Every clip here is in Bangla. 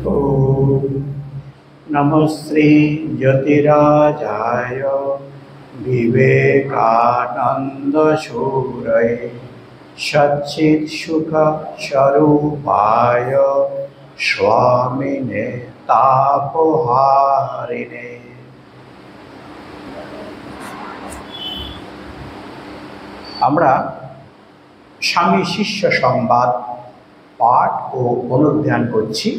ओम नमः श्री ज्योतिराजाय विवेकानंद शूरये सच्चित् सुख स्वरूपाय स्वामिने तापहारिणे। আমরা স্বামী শিষ্য সংবাদ পাঠ ও অনুধ্যান করছি।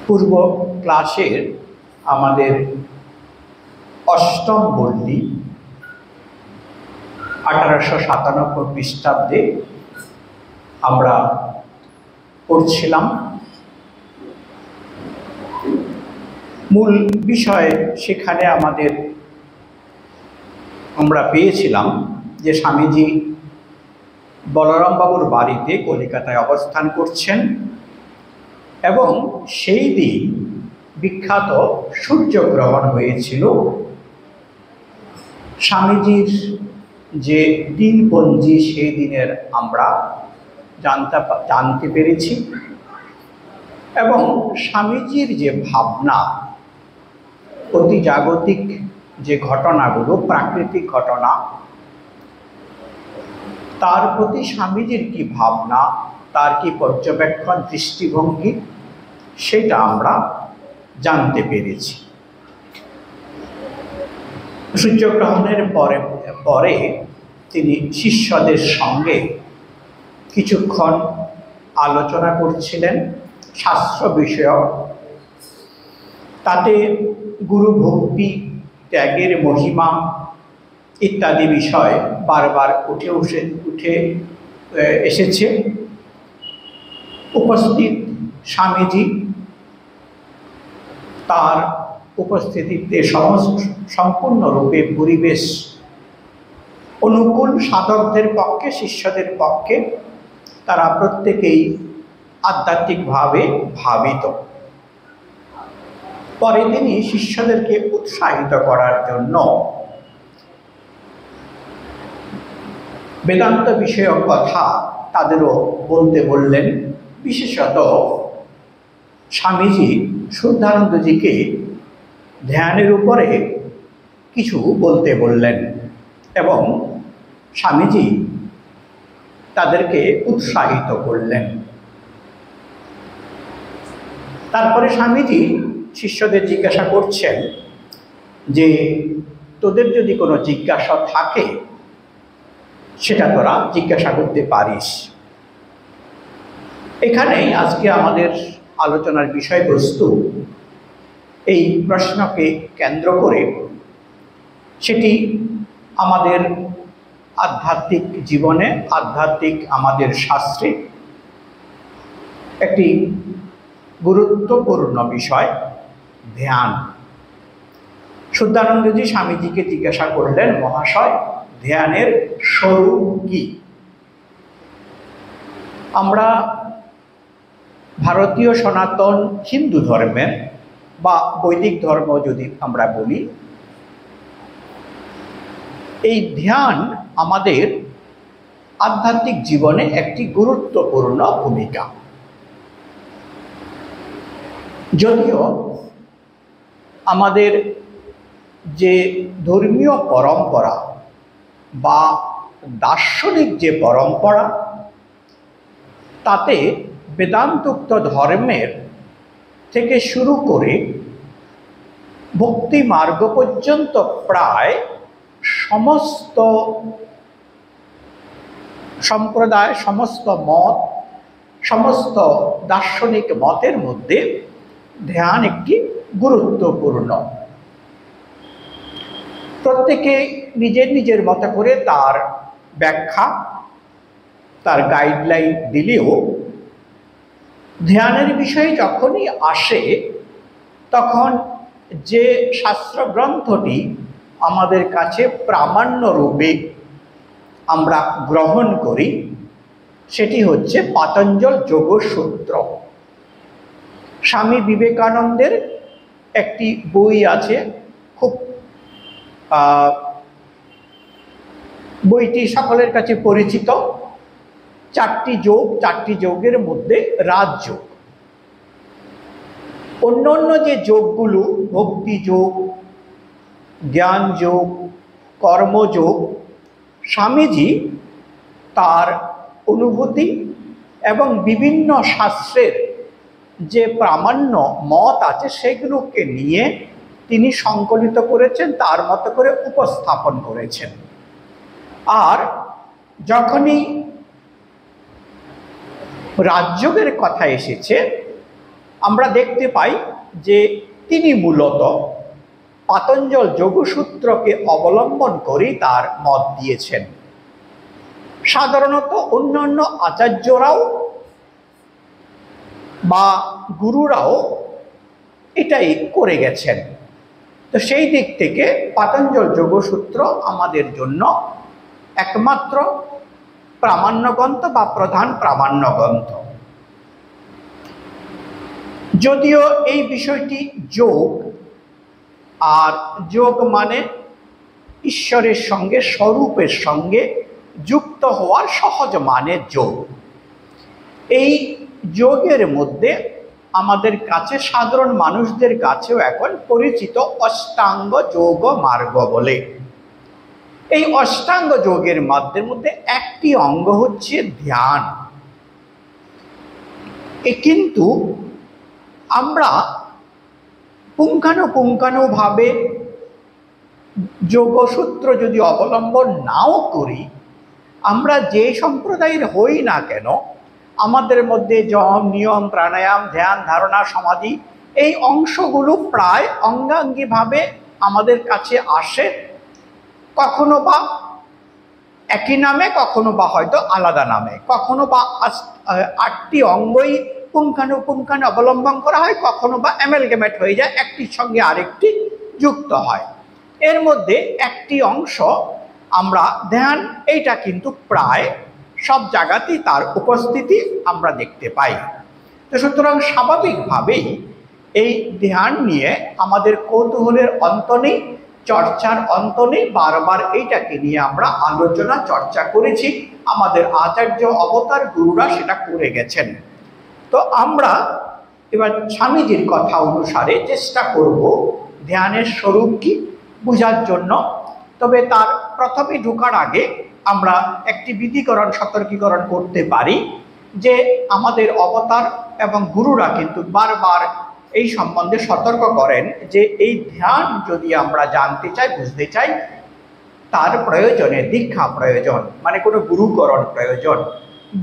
পূর্ব ক্লাসের আমাদের অষ্টম বল্লী 1897 খ্রিস্টাব্দে আমরা পড়ছিলাম। মূল বিষয় সেখানে আমরা পেয়েছিলাম যে স্বামীজি বলরাম বাবুর বাড়িতে কলিকাতায় অবস্থান করছেন এবং সেই দিন বিখ্যাত সূর্যগ্রহণ হয়েছিল। স্বামীজির যে দিনপঞ্জি সেই দিনের আমরা জানতে পেরেছি এবং স্বামীজির যে ভাবনা, অতি জাগতিক যে ঘটনাগুলো, প্রাকৃতিক ঘটনা, তার প্রতি স্বামীজির কি ভাবনা, তার কি পর্যবেক্ষণ, দৃষ্টিভঙ্গি, সেটা আমরা জানতে পেরেছি। সূর্যগ্রহণের পরে তিনি শিষ্যদের সঙ্গে কিছুক্ষণ আলোচনা করছিলেন শাস্ত্র বিষয়ক। তাতে গুরু ভক্তি, ত্যাগের মহিমা ইত্যাদি বিষয় বারবার উঠে এসেছে। উপস্থিত স্বামীজি তার উপস্থিতিতে সম্পূর্ণরূপে পরিবেশ অনুকূল, সাধকদের পক্ষে, শিষ্যদের পক্ষে তারা প্রত্যেকেই আধ্যাত্মিকভাবে ভাবিত। পরে তিনি শিষ্যদেরকে উৎসাহিত করার জন্য বেদান্ত বিষয়ক কথা তাদেরও বলতে বললেন। বিশেষত স্বামীজি শুদ্ধানন্দজিকে ধ্যানের উপরে কিছু বলতে বললেন এবং স্বামীজি তাদেরকে উৎসাহিত করলেন। তারপরে স্বামীজি শিষ্যদের জিজ্ঞাসা করছেন যে তোদের যদি কোনো জিজ্ঞাসা থাকে সেটা তোরা জিজ্ঞাসা করতে পারিস। এখানেই আজকে আমাদের আলোচনার বিষয়বস্তু এই প্রশ্নকে কেন্দ্র করে। সেটি আমাদের আধ্যাত্মিক জীবনে, আধ্যাত্মিক আমাদের শাস্ত্রে একটি গুরুত্বপূর্ণ বিষয়, ধ্যান। শুদ্ধানন্দজি স্বামীজিকে জিজ্ঞাসা করলেন, মহাশয়, ধ্যানের স্বরূপ কি? আমরা ভারতীয় সনাতন হিন্দু ধর্মের বা বৈদিক ধর্ম যদি আমরা বলি, এই ধ্যান আমাদের আধ্যাত্মিক জীবনে একটি গুরুত্বপূর্ণ ভূমিকা। যদিও আমাদের যে ধর্মীয় পরম্পরা বা দার্শনিক যে পরম্পরা, তাতে বেদান্তোক্ত ধর্মের থেকে শুরু করে ভক্তি মার্গ পর্যন্ত প্রায় সমস্ত সম্প্রদায়, সমস্ত মত, সমস্ত দার্শনিক মতের মধ্যে ধ্যান একটি গুরুত্বপূর্ণ। প্রত্যেকে নিজের নিজের মতো করে তার ব্যাখ্যা, তার গাইডলাইন দিলেও ধ্যানের বিষয়ে যখনই আসে তখন যে শাস্ত্রগ্রন্থটি আমাদের কাছে প্রামাণ্য রূপে আমরা গ্রহণ করি সেটি হচ্ছে পাতঞ্জল যোগসূত্র। স্বামী বিবেকানন্দের একটি বই আছে, খুব বইটি সকলের কাছে পরিচিত, চারটি যোগ, চারটি যোগের মধ্যে রাজযোগ। অন্য অন্য যে যোগগুলো, ভক্তি যোগ, জ্ঞান যোগ, কর্মযোগ, স্বামীজি তার অনুভূতি এবং বিভিন্ন শাস্ত্রের যে প্রামাণ্য মত আছে সেগুলোকে নিয়ে তিনি সংকলিত করেছেন, তার মতো করে উপস্থাপন করেছেন। আর যখনই রাজযোগের কথা এসেছে, আমরা দেখতে পাই যে তিনি মূলত পাতঞ্জল যোগসূত্রকে অবলম্বন করে তার মত দিয়েছেন। সাধারণত অন্যান্য আচার্যরাও বা গুরুরাও এটাই করে গেছেন। তো সেই দিক থেকে পাতঞ্জল যোগসূত্র আমাদের জন্য একমাত্র প্রামাণ্য গ্রন্থ বা প্রধান প্রামাণ্য গ্রন্থ। যদিও এই বিষয়টি যোগ, আর যোগ মানে ঈশ্বরের সঙ্গে, স্বরূপের সঙ্গে যুক্ত হওয়ার সহজ মানে যোগ। এই যোগের মধ্যে আমাদের কাছে, সাধারণ মানুষদের কাছেও এখন পরিচিত অষ্টাঙ্গ যোগ মার্গ বলে। এই অষ্টাঙ্গ যোগের মধ্যে একটি অঙ্গ হচ্ছে ধ্যান। কিন্তু আমরা পুঙ্খানুপুঙ্খানুভাবে যোগসূত্র যদি অবলম্বন নাও করি, আমরা যে সম্প্রদায়ের হই না কেন, আমাদের মধ্যে যম, নিয়ম, প্রাণায়াম, ধ্যান, ধারণা, সমাধি এই অংশগুলো প্রায় অঙ্গাঙ্গিভাবে আমাদের কাছে আসে। কখনো বা একই নামে, কখনো বা হয়তো আলাদা নামে, কখনো বা 8টি অঙ্গই পুঙ্খানুপুঙ্খানু অবলম্বন করা হয়, কখনো বা অ্যামেলগেমেট হয়ে যায়, একটির সঙ্গে আরেকটি যুক্ত হয়। এর মধ্যে একটি অংশ আমরা ধ্যান, এইটা কিন্তু প্রায় সব জায়গাতেই তার উপস্থিতি আমরা দেখতে পাই। তো সুতরাং স্বাভাবিকভাবেই এই ধ্যান নিয়ে আমাদের কৌতূহলের অন্ত নেই, চর্চার অন্ত নেই। বারবার এইটাকে নিয়ে আমরা আলোচনা চর্চা করেছি, আমাদের আচার্য অবতার গুরুরা সেটা করে গেছেন। তো আমরা এবার স্বামীজির কথা অনুসারে চেষ্টা করব ধ্যানের স্বরূপ কি বোঝার জন্য। তবে তার প্রথমে ঢোকার আগে আমরা একটি বিধিকরণ, সতর্কীকরণ করতে পারি যে আমাদের অবতার এবং গুরুরা কিন্তু বারবার এই সম্বন্ধে সতর্ক করেন যে এই ধ্যান যদি আমরা জানতে চাই, বুঝতে চাই, তার প্রয়োজনে দীক্ষা প্রয়োজন, মানে কোনো গুরুকরণ প্রয়োজন।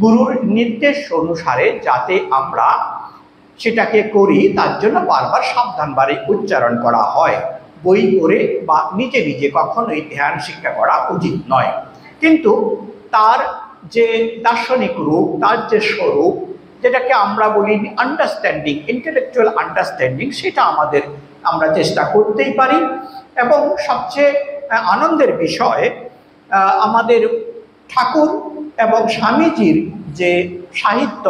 গুরুর নির্দেশ অনুসারে যাতে আমরা সেটাকে করি, তার জন্য বারবার সাবধানবারে উচ্চারণ করা হয়। বই করে বা নিজে নিজে কখনোই ধ্যান শিক্ষা করা উচিত নয়। কিন্তু তার যে দার্শনিক রূপ, তার যে স্বরূপ, যেটাকে আমরা বলি আন্ডারস্ট্যান্ডিং, ইন্টেলেকচুয়াল আন্ডারস্ট্যান্ডিং, সেটা আমরা চেষ্টা করতেই পারি। এবং সবচেয়ে আনন্দের বিষয়, আমাদের ঠাকুর এবং স্বামীজির যে সাহিত্য,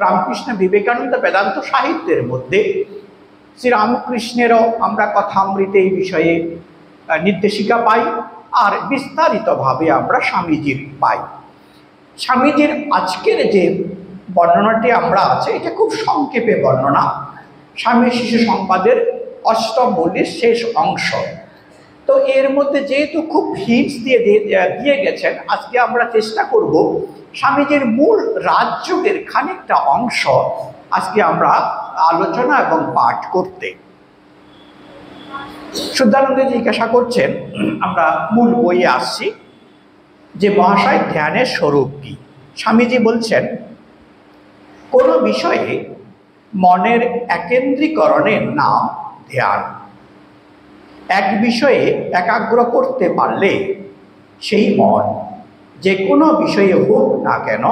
রামকৃষ্ণ বিবেকানন্দ বেদান্ত সাহিত্যের মধ্যে শ্রীরামকৃষ্ণেরও আমরা কথামৃতে এই বিষয়ে নির্দেশিকা পাই, আর বিস্তারিতভাবে আমরা স্বামীজির পাই। স্বামীজির আজকের যে বর্ণনাটি আমরা আছে, এটা খুব সংক্ষেপে বর্ণনা, স্বামী শিশু সংবাদের 8ম মল্লির শেষ অংশ। তো এর মধ্যে যেহেতু খুব হিন্টস দিয়ে গেছেন, আজকে আমরা চেষ্টা করব স্বামীজির মূল রাজযোগের খানিকটা অংশ আজকে আমরা আলোচনা এবং পাঠ করতে। শুদ্ধানন্দ জিজ্ঞাসা করছেন, আমরা মূল বইয়ে আসছি, যে মহাশয় ধ্যানের স্বরূপ কি? স্বামীজি বলছেন, কোনো বিষয়ে মনের একেন্দ্রীকরণের নাম ধ্যান। এক বিষয়ে একাগ্র করতে পারলে সেই মন যে কোনো বিষয়ে হোক না কেন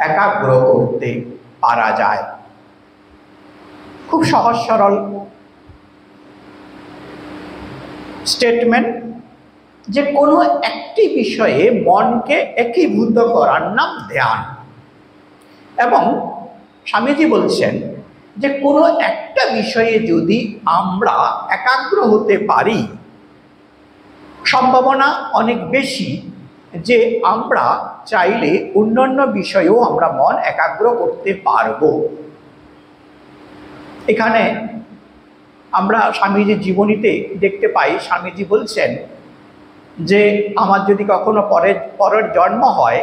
একাগ্র করতে পারা যায়। খুব সহজ সরল স্টেটমেন্ট, যে কোনো একটি বিষয়ে মনকে একীভূত করার নাম ধ্যান। এবং স্বামীজি বলছেন যে কোনো একটা বিষয়ে যদি আমরা একাগ্র হতে পারি, সম্ভাবনা অনেক বেশি যে আমরা চাইলে অন্যান্য বিষয়েও আমরা মন একাগ্র করতে পারবো। এখানে আমরা স্বামীজির জীবনীতে দেখতে পাই, স্বামীজি বলছেন যে আমার যদি কখনো পরের জন্ম হয়,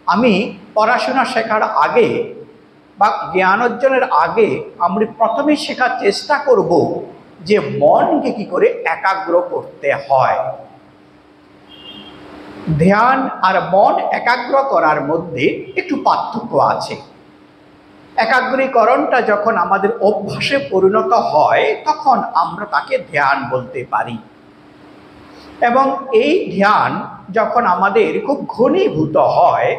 আমি পড়াশোনা শেখার আগে বা জ্ঞান অর্জনের আগে আমি প্রথমে শেখার চেষ্টা করব যে মনকে কি করে একাগ্র করতে হয়। ধ্যান আর মন একাগ্র করার মধ্যে একটু পার্থক্য আছে। একাগ্রীকরণটা যখন আমাদের অভ্যাসে পরিণত হয় তখন আমরা তাকে ধ্যান বলতে পারি, এবং এই ধ্যান যখন আমাদের খুব ঘনীভূত হয়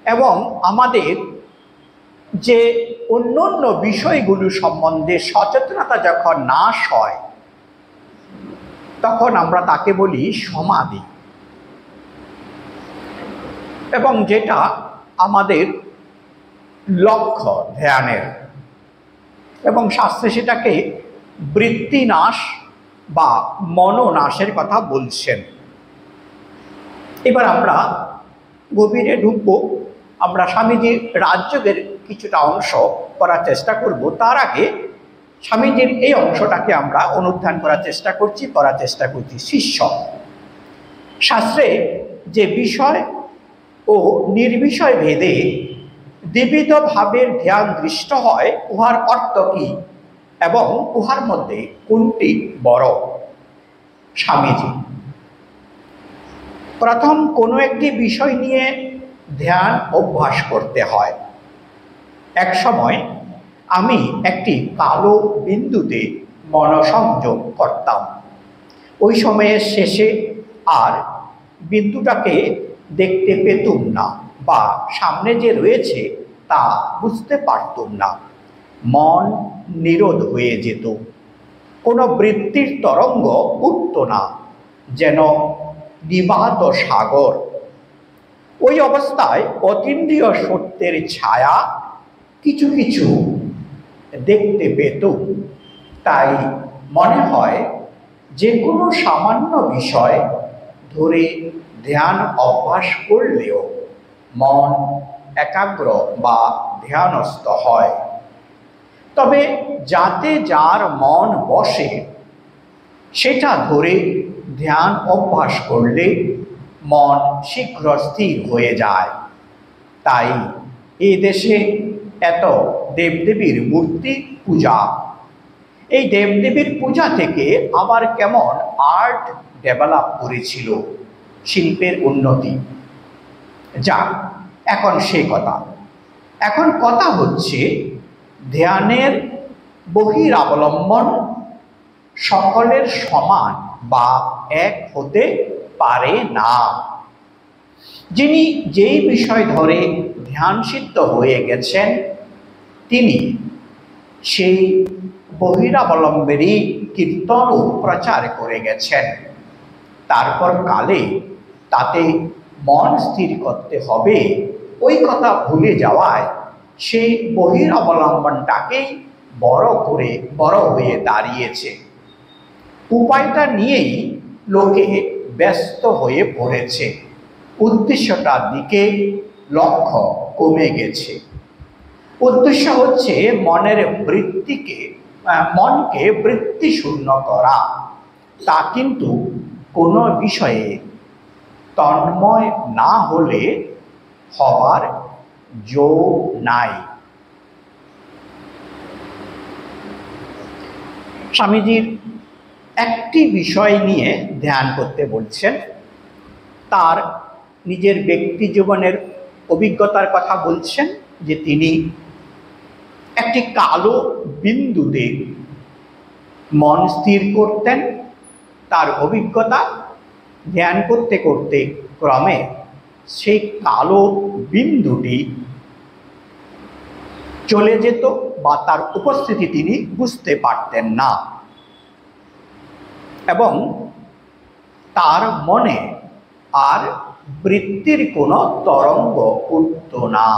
এবং আমাদের যে অন্যান্য বিষয়গুলো সম্বন্ধে সচেতনতা যখন নাশ হয় তখন আমরা তাকে বলি সমাধি, এবং যেটা আমাদের লক্ষ্য ধ্যানের, এবং শাস্ত্রে সেটাকে বৃত্তিনাশ বা মনোনাশের কথা বলছেন। এবার আমরা গভীরে ঢুকবো, আমরা স্বামীজির রাজযোগের কিছুটা অংশ করার চেষ্টা করব। তার আগে স্বামীজির এই অংশটাকে আমরা অনুধ্যান করার চেষ্টা করছি। শিষ্য শাস্ত্রে যে বিষয় ও নির্বিষয় ভেদে দ্বিবিধ ভাবের ধ্যান দৃষ্ট হয়, উহার অর্থ কি এবং উহার মধ্যে কোনটি বড়? স্বামীজি প্রথম কোনো একটি বিষয় নিয়ে ধ্যান অভ্যাস করতে হয়। এক সময় আমি একটি কালো বিন্দুতে মনোসংযোগ করতাম। ওই সময়ের শেষে আর বিন্দুটাকে দেখতে পেতুম না বা সামনে যে রয়েছে তা বুঝতে পারতুম না। মন নিরোধ হয়ে যেত, কোনো বৃত্তির তরঙ্গ উঠত না, যেন নিবাত সাগর। ওই অবস্থায় অতীন্দ্রিয় সত্যের ছায়া কিছু কিছু দেখতে পেতুম। তাই মনে হয় যে কোনো সামান্য বিষয় ধরে ধ্যান অভ্যাস করলেও মন একাগ্র বা ধ্যানস্থ হয়। তবে যাতে যার মন বসে সেটা ধরে ধ্যান অভ্যাস করলে মন শীঘ্র স্থির হয়ে যায়। তাই এই দেশে এত দেবদেবীর মূর্তি পূজা। এই দেবদেবীর পূজা থেকে আবার কেমন আর্ট ডেভেলপ করেছিল, শিল্পের উন্নতি। যাক, এখন সে কথা। এখন কথা হচ্ছে ধ্যানের বহিরাবলম্বন সকলের সমান বা এক হতে পারে না। যিনি যেই বিষয় ধরে ধ্যানসিদ্ধ হয়ে গেছেন তিনি সেই বহিরাবলম্বেরই কীর্তন ও প্রচার করে গেছেন। তারপর কালে তাতে মন স্থির করতে হবে ওই কথা ভুলে যাওয়ায় সেই বহিরাবলম্বনটাকেই বড় হয়ে দাঁড়িয়েছে। উপায়টা নিয়েই লোকে ব্যস্ত হয়ে পড়েছে, উদ্দেশ্যটার দিকে লক্ষ্য কমে গেছে। উদ্দেশ্য হচ্ছে মনকে বৃত্তিশূন্য করা। তা কিন্তু কোনো বিষয়ে তন্ময় না হলে হবার জো নাই। স্বামীজির একটি বিষয় নিয়ে ধ্যান করতে বলছেন। তার নিজের ব্যক্তি জীবনের অভিজ্ঞতার কথা বলছেন যে তিনি একটি কালো বিন্দুতে মন স্থির করতেন। তার অভিজ্ঞতা, ধ্যান করতে করতে ক্রমে সেই কালো বিন্দুটি চলে যেত বা তার উপস্থিতি তিনি বুঝতে পারতেন না, এবং তার মনে আর বৃত্তির কোনো তরঙ্গ উঠত না।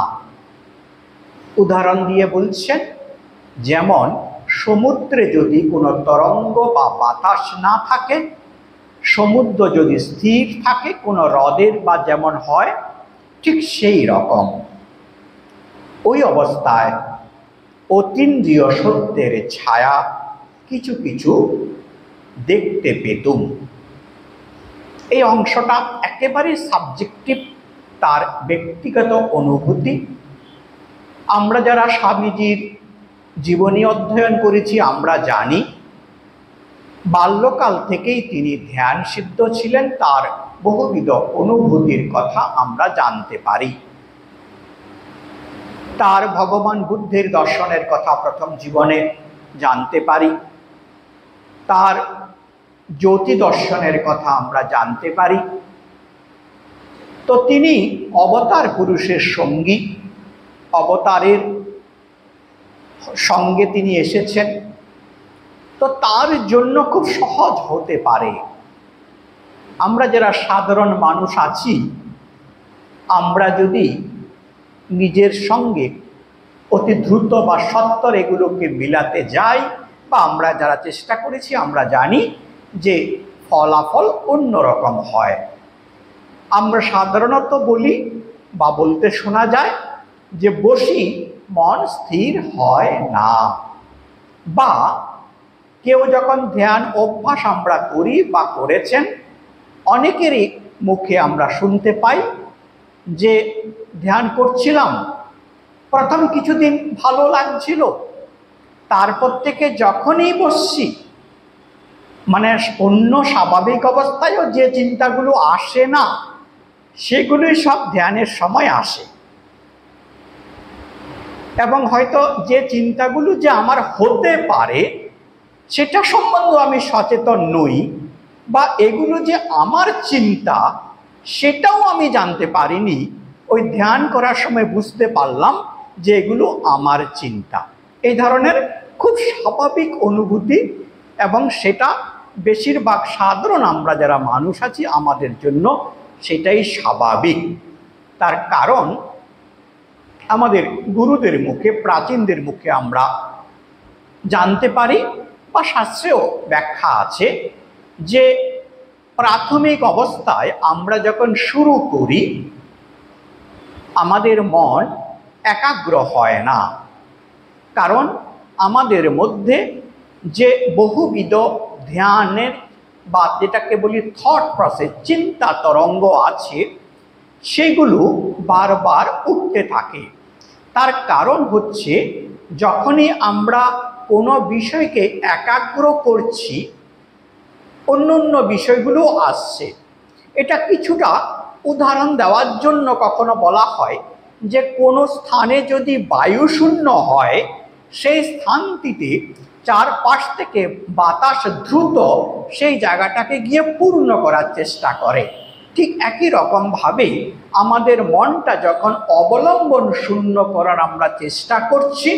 উদাহরণ দিয়ে বলছেন, যেমন সমুদ্রে যদি কোনো তরঙ্গ বা বাতাস না থাকে, সমুদ্র যদি স্থির থাকে কোনো হ্রদের বা যেমন হয়, ঠিক সেই রকম ওই অবস্থায় অতীন্দ্রিয় সত্যের ছায়া কিছু কিছু দেখতে পেতুম। এই অংশটা একেবারে সাবজেক্টিভ, তার ব্যক্তিগত অনুভূতি। আমরা যারা স্বামীজির জীবনী অধ্যয়ন করেছি আমরা জানি বাল্যকাল থেকেই তিনি ধ্যান সিদ্ধ ছিলেন, তার বহুবিধ অনুভূতির কথা আমরা জানতে পারি। তার ভগবান বুদ্ধের দর্শনের কথা প্রথম জীবনে জানতে পারি, তার জ্যোতি দর্শনের কথা আমরা জানতে পারি। তো তিনি অবতার পুরুষের সঙ্গী, অবতারের সঙ্গে তিনি এসেছেন। তো তার জন্য খুব সহজ হতে পারে আমরা যারা সাধারণ মানুষ আছি, আমরা যদি নিজের সঙ্গে অতি দ্রুত বা সত্বর এগুলোকে মিলাতে যাই, বা আমরা যারা চেষ্টা করেছি আমরা জানি যে ফলাফল অন্যরকম হয়। আমরা সাধারণত বলি বা বলতে শোনা যায় যে বসি মন স্থির হয় না, বা কেউ যখন ধ্যান অভ্যাস আমরা করি বা করেছেন, অনেকেরই মুখে আমরা শুনতে পাই যে ধ্যান করছিলাম, প্রথম কিছুদিন ভালো লাগছিল, তারপর থেকে যখনই বসছি মানে অন্য স্বাভাবিক অবস্থায়ও যে চিন্তাগুলো আসে না সেগুলোই সব ধ্যানের সময় আসে। এবং হয়তো যে চিন্তাগুলো যে আমার হতে পারে সেটা সম্বন্ধে আমি সচেতন নই, বা এগুলো যে আমার চিন্তা সেটাও আমি জানতে পারিনি, ওই ধ্যান করার সময় বুঝতে পারলাম যে এগুলো আমার চিন্তা। এই ধরনের খুব স্বাভাবিক অনুভূতি, এবং সেটা বেশিরভাগ সাধারণ আমরা যারা মানুষ আছি আমাদের জন্য সেটাই স্বাভাবিক। তার কারণ আমাদের গুরুদের মুখে, প্রাচীনদের মুখে আমরা জানতে পারি, বা শাস্ত্রেও ব্যাখ্যা আছে যে প্রাথমিক অবস্থায় আমরা যখন শুরু করি আমাদের মন একাগ্র হয় না, কারণ আমাদের মধ্যে যে বহুবিধ ধ্যানের বা যেটাকে বলি থট প্রসেস, চিন্তা তরঙ্গ আছে, সেগুলো বারবার উঠতে থাকে। তার কারণ হচ্ছে যখনই আমরা কোনো বিষয়কে একাগ্র করছি অন্য অন্য বিষয়গুলো আসছে। এটা কিছুটা উদাহরণ দেওয়ার জন্য কখনো বলা হয় যে কোনো স্থানে যদি বায়ু শূন্য হয় সেই স্থানটিতে চারপাশ থেকে বাতাস দ্রুত সেই জায়গাটাকে গিয়ে পূর্ণ করার চেষ্টা করে। ঠিক একই রকমভাবে আমাদের মনটা যখন অবলম্বন শূন্য করার আমরা চেষ্টা করছি,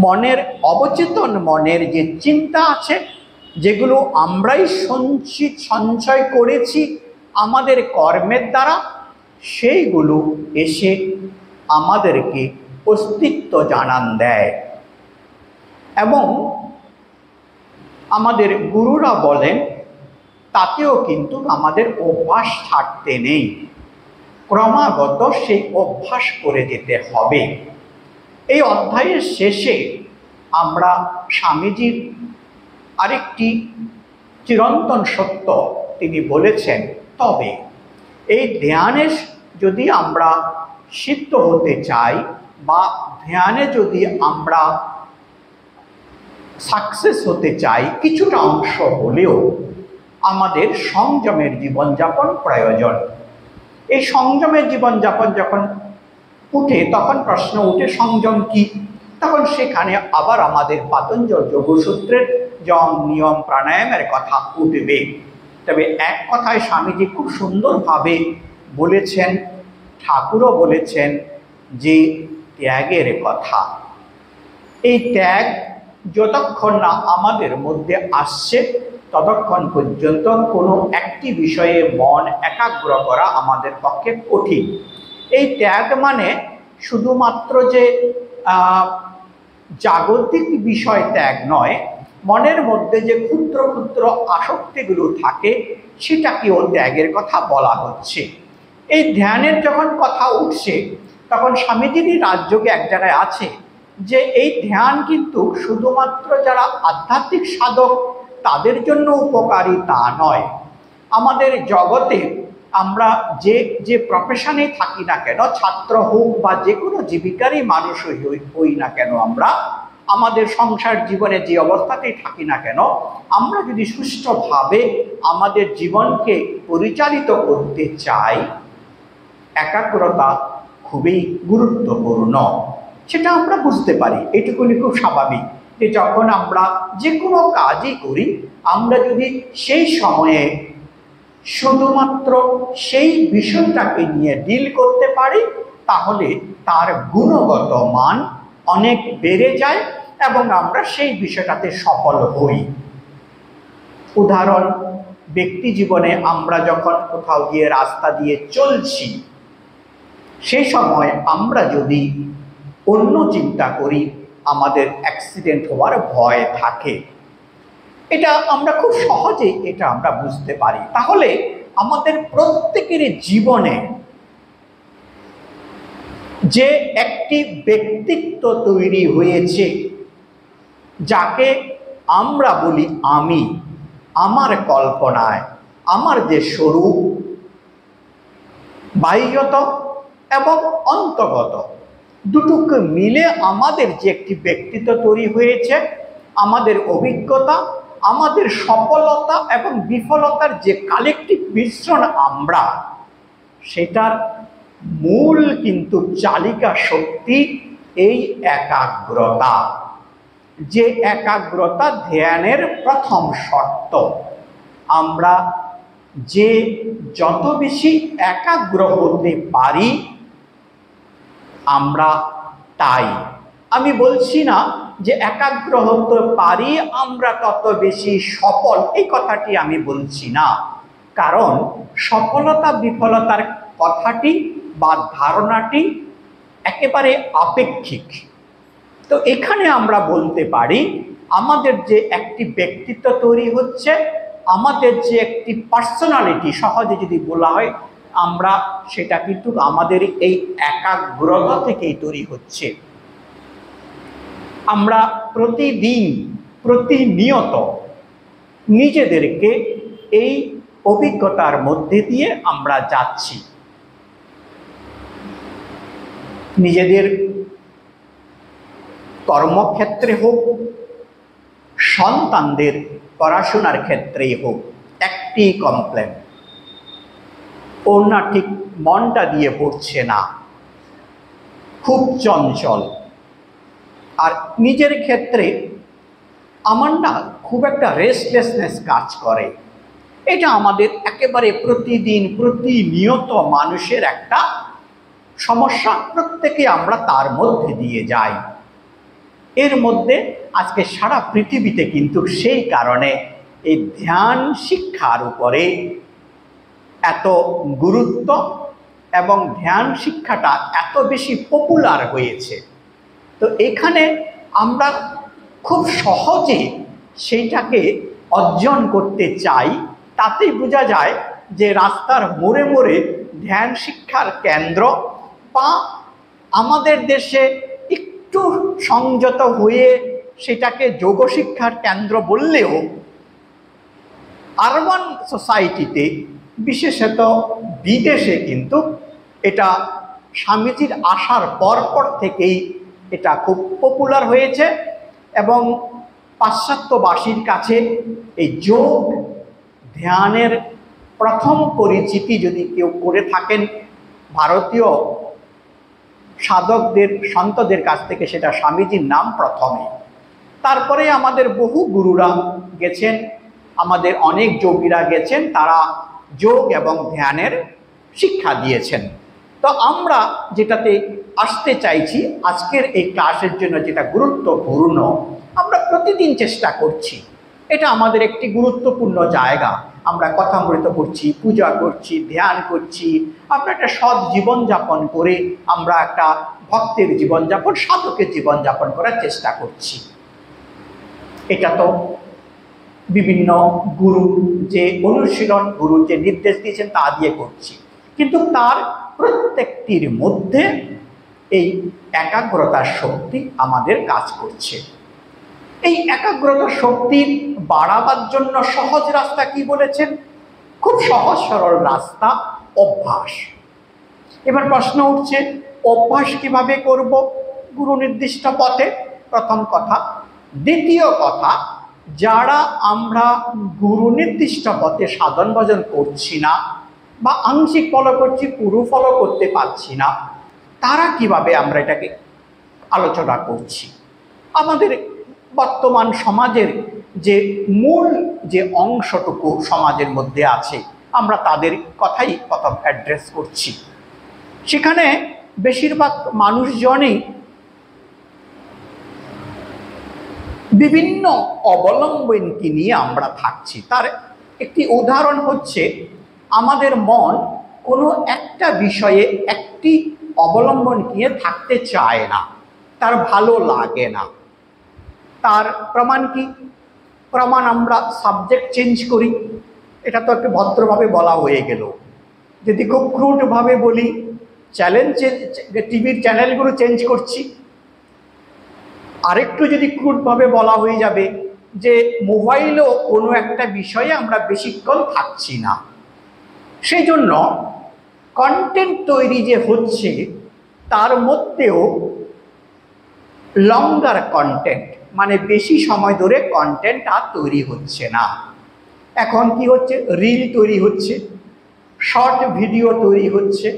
মনের অবচেতন মনের যে চিন্তা আছে যেগুলো আমরাই সঞ্চয় করেছি আমাদের কর্মের দ্বারা, সেইগুলো এসে আমাদেরকে অস্তিত্ব জানান দেয়। এবং আমাদের গুরুরা বলেন তাতেও কিন্তু আমাদের অভ্যাস ছাড়তে নেই, ক্রমাগত সেই অভ্যাস করে যেতে হবে। এই অধ্যায়ের শেষে আমরা স্বামীজির আরেকটি চিরন্তন সত্য তিনি বলেছেন, তবে এই ধ্যানে যদি আমরা সিদ্ধ হতে চাই বা ধ্যানে যদি আমরা সাকসেস হতে চাই, কিছুটা অংশ হলেও আমাদের সংযমের জীবনযাপন প্রয়োজন। এই সংযমের জীবনযাপন যখন উঠে তখন প্রশ্ন উঠে সংযম কি? তখন সেখানে আবার আমাদের পাতঞ্জল যোগসূত্রের যম নিয়ম প্রাণায়ামের কথা উঠবে। তবে এক কথায় স্বামীজি খুব সুন্দরভাবে বলেছেন, ঠাকুরও বলেছেন যে ত্যাগের কথা। এই ত্যাগ যতক্ষণ না আমাদের মধ্যে আসছে ততক্ষণ পর্যন্ত কোনো একটি বিষয়ে মন একাগ্র করা আমাদের পক্ষে কঠিন। এই ত্যাগ মানে শুধুমাত্র যে জাগতিক বিষয় ত্যাগ নয়, মনের মধ্যে যে ক্ষুদ্র ক্ষুদ্র আসক্তিগুলো থাকে সেটাকেও ত্যাগের কথা বলা হচ্ছে। এই ধ্যানের যখন কথা উঠছে তখন স্বামীজিরই রাজযোগে এক জায়গায় আছে যে এই ধ্যান কিন্তু শুধুমাত্র যারা আধ্যাত্মিক সাধক তাদের জন্য উপকারী তা নয়। আমাদের জগতে আমরা যে যে প্রফেশনে থাকি না কেন, ছাত্র হোক বা যে কোনো জীবিকারই মানুষ হই না কেন, আমরা আমাদের সংসার জীবনে যে অবস্থাতেই থাকি না কেন, আমরা যদি সুষ্ঠুভাবে আমাদের জীবনকে পরিচালিত করতে চাই, একাগ্রতা খুবই গুরুত্বপূর্ণ। সেটা আমরা বুঝতে পারি, এটুকুনি খুব স্বাভাবিক যে যখন আমরা যে কোনো কাজই করি, আমরা যদি সেই সময়ে শুধুমাত্র সেই বিষয়টাকে নিয়ে ডিল করতে পারি, তাহলে তার গুণগত মান অনেক বেড়ে যায় এবং আমরা সেই বিষয়টাতে সফল হই। উদাহরণ, ব্যক্তি জীবনে আমরা যখন কোথাও গিয়ে রাস্তা দিয়ে চলছি, সেই সময় আমরা যদি অন্য চিন্তা করি, আমাদের অ্যাক্সিডেন্ট হওয়ার ভয় থাকে। এটা আমরা খুব সহজেই এটা আমরা বুঝতে পারি। তাহলে আমাদের প্রত্যেকের জীবনে যে একটি ব্যক্তিত্ব তৈরি হয়েছে, যাকে আমরা বলি আমি, আমার কল্পনায় আমার যে স্বরূপ বাহ্যত এবং অন্তর্গত দুটোকে মিলে আমাদের যে একটি ব্যক্তিত্ব তৈরি হয়েছে, আমাদের অভিজ্ঞতা, আমাদের সফলতা এবং বিফলতার যে কালেকটিভ মিশ্রণ আমরা, সেটার মূল কিন্তু চালিকা শক্তি এই একাগ্রতা। যে একাগ্রতা ধ্যানের প্রথম শর্ত। আমরা যে যত বেশি একাগ্র হতে পারি আমরা তাই, আমি বলছি না যে একাগ্র হতে পারি আমরা তত বেশি সফল, এই কথাটি আমি বলছি না। কারণ সফলতা বিফলতার কথাটি বা ধারণাটি একেবারে আপেক্ষিক। তো এখানে আমরা বলতে পারি আমাদের যে একটি ব্যক্তিত্ব তৈরি হচ্ছে, আমাদের যে একটি পার্সোনালিটি সহজে যদি বলা হয়, আমরা সেটা কিন্তু আমাদের এই একাগ্রতা থেকেই তৈরি হচ্ছে। আমরা প্রতিদিন প্রতিনিয়ত নিজেদেরকে এই অভিজ্ঞতার মধ্যে দিয়ে আমরা যাচ্ছি। নিজেদের কর্মক্ষেত্রে হোক, সন্তানদের পড়াশোনার ক্ষেত্রেই হোক, একটি কমপ্লেন, ওর না ঠিক মনটা দিয়ে পড়ছে না, খুব চঞ্চল। আর নিজের ক্ষেত্রে আমার না খুব একটা রেস্টলেসনেস কাজ করে। এটা আমাদের একেবারে প্রতিদিন প্রতিনিয়ত মানুষের একটা সমস্যা, প্রত্যেকে আমরা তার মধ্যে দিয়ে যাই। এর মধ্যে আজকে সারা পৃথিবীতে কিন্তু সেই কারণে এই ধ্যান শিক্ষার উপরে এত গুরুত্ব এবং ধ্যান শিক্ষাটা এত বেশি পপুলার হয়েছে। তো এখানে আমরা খুব সহজে সেইটাকে অর্জন করতে চাই। তাতেই বোঝা যায় যে রাস্তার মোড়ে মোড়ে ধ্যান শিক্ষার কেন্দ্র, বা আমাদের দেশে একটু সংযত হয়ে সেটাকে যোগ শিক্ষার কেন্দ্র বললেও আরবান সোসাইটিতে, বিশেষত বিদেশে কিন্তু এটা স্বামীজির আসার পর থেকেই এটা খুব পপুলার হয়েছে। এবং পাশ্চাত্যবাসীর কাছে এই যোগ ধ্যানের প্রথম পরিচিতি যদি কেউ করে থাকেন ভারতীয় সাধকদের সন্তদের কাছ থেকে, সেটা স্বামীজির নাম প্রথমে। তারপরে আমাদের বহু গুরুরা গেছেন, আমাদের অনেক যোগীরা গেছেন, তারা যোগ এবং ধ্যানের শিক্ষা দিয়েছেন। তো আমরা যেটাতে আসতে চাইছি আজকের এই ক্লাসের জন্য, যেটা গুরুত্বপূর্ণ, আমরা প্রতিদিন চেষ্টা করছি, এটা আমাদের একটি গুরুত্বপূর্ণ জায়গা। আমরা কথামৃত করছি, পূজা করছি, ধ্যান করছি, আমরা একটা সৎ জীবনযাপন করে আমরা একটা ভক্তের জীবনযাপন, সাধকের জীবনযাপন করার চেষ্টা করছি। এটা তো বিভিন্ন গুরু যে অনুশীলন, গুরু যে নির্দেশ দিয়েছেন তা দিয়ে করছি। কিন্তু তার প্রত্যেকটির মধ্যে এই একাগ্রতার শক্তি আমাদের কাজ করছে। এই একাগ্রতার শক্তি বাড়াবার জন্য সহজ রাস্তা কি বলেছেন? খুব সহজ সরল রাস্তা, অভ্যাস। এবার প্রশ্ন উঠছে, অভ্যাস কিভাবে করব? গুরু নির্দিষ্ট পথে, প্রথম কথা। দ্বিতীয় কথা, যারা আমরা গুরু নির্দিষ্ট পথে সাধন ভজন করছি না বা আংশিক ফলো করছি, পুরো ফলো করতে পারছি না, তারা কিভাবে আমরা এটাকে আলোচনা করছি। আমাদের বর্তমান সমাজের যে মূল যে অংশটুকু সমাজের মধ্যে আছে, আমরা তাদের কথাই প্রথম অ্যাড্রেস করছি। সেখানে বেশিরভাগ মানুষজনই বিভিন্ন অবলম্বনকে নিয়ে আমরা থাকছি। তার একটি উদাহরণ হচ্ছে, আমাদের মন কোনো একটা বিষয়ে একটি অবলম্বন নিয়ে থাকতে চায় না, তার ভালো লাগে না। তার প্রমাণ কি? প্রমাণ, আমরা সাবজেক্ট চেঞ্জ করি, এটা তো একটু ভদ্রভাবে বলা হয়ে গেল। যদি খুব ক্রুডভাবে বলি, টিভির চ্যানেলগুলো চেঞ্জ করছি। আরেকটু যদি ক্রুডভাবে বলা হয়ে যাবে যে মোবাইলেও কোনো একটা বিষয়ে আমরা বেশিক্ষণ থাকছি না। সেই জন্য কন্টেন্ট তৈরি যে হচ্ছে, তার মধ্যেও লঙ্গার কন্টেন্ট, মানে বেশি সময় ধরে কন্টেন্ট আর তৈরি হচ্ছে না। এখন কি হচ্ছে? রিল তৈরি হচ্ছে, শর্ট ভিডিও তৈরি হচ্ছে।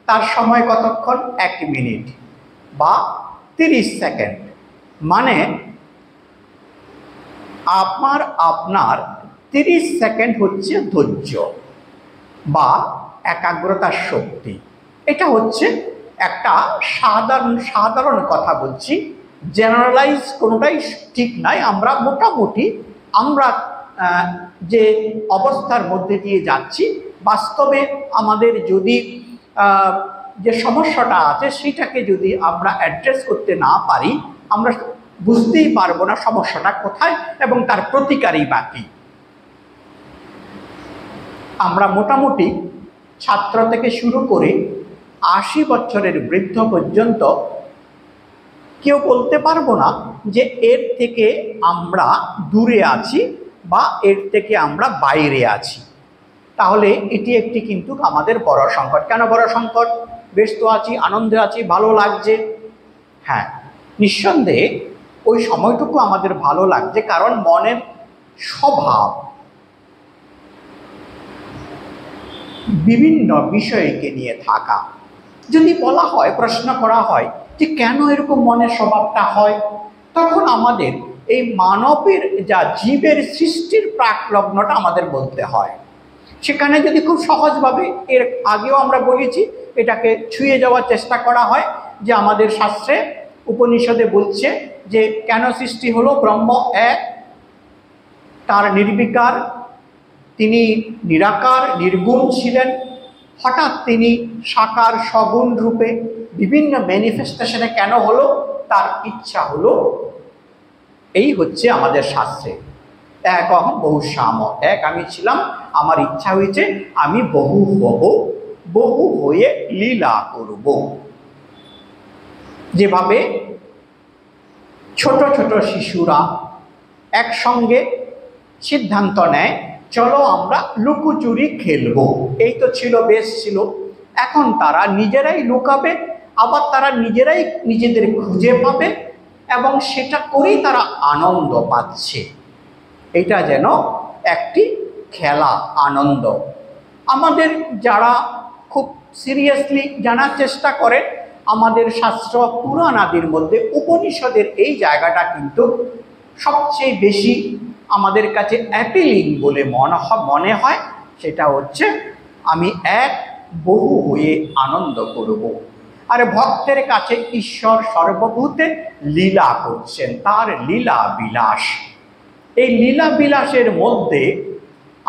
তার সময় কতক্ষণ? 1 মিনিট বা 30 সেকেন্ড। মানে আপনার 30 সেকেন্ড হচ্ছে ধৈর্য বা একাগ্রতার শক্তি। এটা হচ্ছে একটা সাধারণ কথা বলছি, জেনারেলাইজ কোনোটাই ঠিক নাই। আমরা মোটামুটি আমরা যে অবস্থার মধ্যে দিয়ে যাচ্ছি, বাস্তবে আমাদের যদি যে সমস্যাটা আছে সেটাকে যদি আমরা অ্যাড্রেস করতে না পারি, আমরা বুঝতেই পারবো না সমস্যাটা কোথায় এবং তার প্রতিকারই বাকি। আমরা মোটামুটি ছাত্র থেকে শুরু করে 80 বছরের বৃদ্ধ পর্যন্ত কেউ বলতে পারবো না যে এর থেকে আমরা দূরে আছি বা এর থেকে আমরা বাইরে আছি। তাহলে এটি একটি কিন্তু আমাদের বড় সংকট। কেন বড় সংকট? ব্যস্ত আছি, আনন্দে আছি, ভালো লাগছে। হ্যাঁ, নিঃসন্দেহে ওই সময়টুকু আমাদের ভালো লাগছে, কারণ মনের স্বভাব বিভিন্ন বিষয়কে নিয়ে থাকা। যদি বলা হয়, প্রশ্ন করা হয় যে কেন এরকম মনের স্বভাবটা হয়, তখন আমাদের এই মানবের যা জীবের সৃষ্টির প্রাকলগ্নটা আমাদের বলতে হয়। সেখানে যদি খুব সহজভাবে, এর আগেও আমরা বলেছি, এটাকে ছুঁয়ে যাওয়ার চেষ্টা করা হয় যে আমাদের শাস্ত্রে উপনিষদে বলছে যে কেন সৃষ্টি হলো। ব্রহ্ম এক, তার নির্বিকার, তিনি নিরাকার নির্গুণ ছিলেন। হঠাৎ তিনি সাকার সগুণ রূপে বিভিন্ন ম্যানিফেস্টেশনে কেন হলো? তার ইচ্ছা হলো। এই হচ্ছে আমাদের শাস্ত্রে এক অহম বহু শ্যাম। এক আমি ছিলাম, আমার ইচ্ছা হয়েছে আমি বহু হব, বহু হয়ে লীলা করব। যেভাবে ছোট ছোট শিশুরা একসঙ্গে সিদ্ধান্ত নেয়, চলো আমরা লুকোচুরি খেলবো। এই তো ছিল, বেশ ছিল। এখন তারা নিজেরাই লুকাবে, আবার তারা নিজেরাই নিজেদের খুঁজে পাবে এবং সেটা করেই তারা আনন্দ পাচ্ছে। এটা যেন একটি খেলা, আনন্দ। আমাদের যারা খুব সিরিয়াসলি জানার চেষ্টা করে, আমাদের শাস্ত্র পুরাণ আদির মধ্যে উপনিষদের এই জায়গাটা কিন্তু সবচেয়ে বেশি আমাদের কাছে অ্যাপিলিং বলে মনে হয়। সেটা হচ্ছে আমি এক, বহু হয়ে আনন্দ করব। আর ভক্তের কাছে ঈশ্বর সর্বভূতে লীলা করছেন, তার লীলা বিলাস। এই লীলা বিলাসের মধ্যে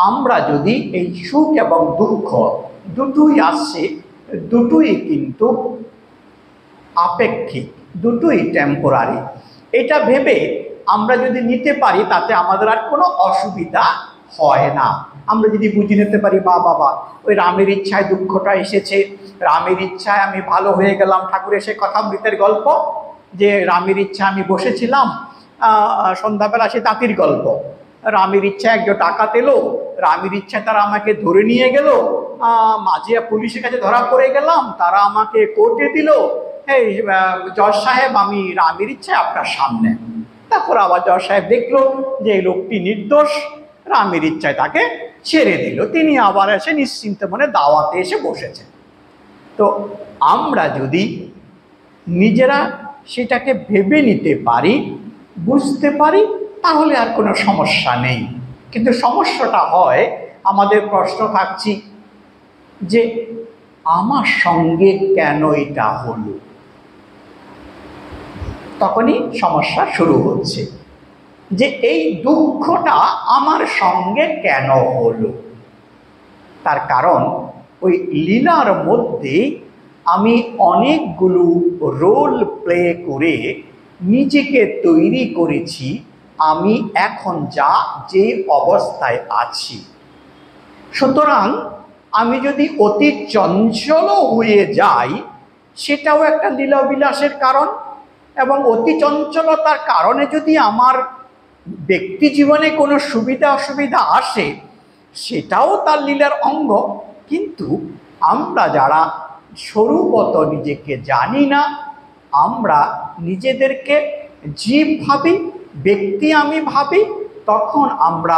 আমরা যদি এই সুখ এবং দুঃখ দুটোই আসছে, দুটোই কিন্তু আপেক্ষিক, দুটোই টেম্পোরারি, এটা ভেবে আমরা যদি নিতে পারি, তাতে আমাদের আর কোনো অসুবিধা হয় না। আমরা যদি বুঝে নিতে পারি বা বাবা ওই রামের ইচ্ছায় দুঃখটা এসেছে, রামের ইচ্ছায় আমি ভালো হয়ে গেলাম, ঠাকুরের সে কথামৃতের গল্প যে রামের ইচ্ছা আমি বসেছিলাম, সন্ধ্যাবেলা সে তাঁতির গল্প, রামের ইচ্ছা একজন ডাকাত এলো, রামের ইচ্ছা তারা আমাকে ধরে নিয়ে গেল, মাঝে পুলিশের কাছে ধরা পড়ে গেলাম, তারা আমাকে কোর্টে দিল, এই জজ সাহেব আমি রামের ইচ্ছায় আপনার সামনে। তারপর আবার জজ সাহেব দেখলো যে এই লোকটি নির্দোষ, রামের ইচ্ছায় তাকে ছেড়ে দিল, তিনি আবার এসে নিশ্চিন্ত মনে দাওয়াতে এসে বসেছেন। তো আমরা যদি নিজেরা সেটাকে ভেবে নিতে পারি, বুঝতে পারি, তাহলে আর কোনো সমস্যা নেই। কিন্তু সমস্যাটা হয়, আমাদের প্রশ্ন থাকছি যে আমার সঙ্গে কেন এটা হলো, তখনই সমস্যা শুরু হচ্ছে যে এই দুঃখটা আমার সঙ্গে কেন হলো। তার কারণ ওই লীলার মধ্যে আমি অনেকগুলো রোল প্লে করে নিজেকে তৈরি করেছি আমি এখন যে অবস্থায় আছি। সুতরাং আমি যদি অতি চঞ্চলও হয়ে যাই, সেটাও একটা লীলাবিলাসের কারণ, এবং অতি চঞ্চলতার কারণে যদি আমার ব্যক্তি জীবনে কোনো সুবিধা অসুবিধা আসে, সেটাও তার লীলার অঙ্গ। কিন্তু আমরা যারা স্বরূপত নিজেকে জানি না, আমরা নিজেদেরকে জীব ভাবি, ব্যক্তি আমি ভাবি, তখন আমরা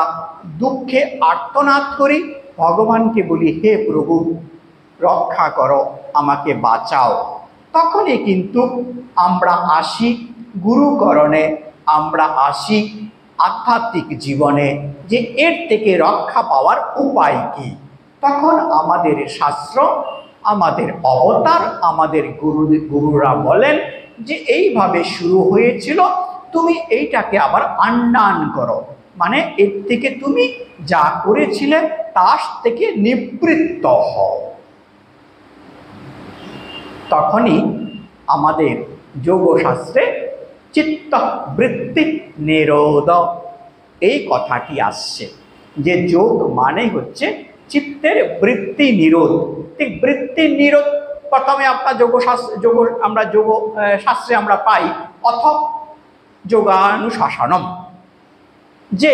দুঃখে আর্তনাদ করি, ভগবানকে বলি হে প্রভু রক্ষা করো, আমাকে বাঁচাও। তখনই কিন্তু আমরা আসি গুরুকরণে, আমরা আসি আধ্যাত্মিক জীবনে, যে এর থেকে রক্ষা পাওয়ার উপায় কি। তখন আমাদের শাস্ত্র, আমাদের অবতার, আমাদের গুরুরা বলেন যে এইভাবে শুরু হয়েছিল, তুমি এইটাকে আবার আন্ডান করো, মানে এর থেকে তুমি যা করেছিলে তার থেকে নিবৃত্ত হও। তখনই আমাদের যোগশাস্ত্রে চিত্তবৃত্তি নিরোধ এই কথাটি আসছে, যে যোগ মানে হচ্ছে চিত্তের বৃত্তি নিরোধ। ঠিক বৃত্তি নিরোধ প্রথমে আপনার যোগ শাস্ত্রে আমরা পাই অথ যোগানুশাসনম, যে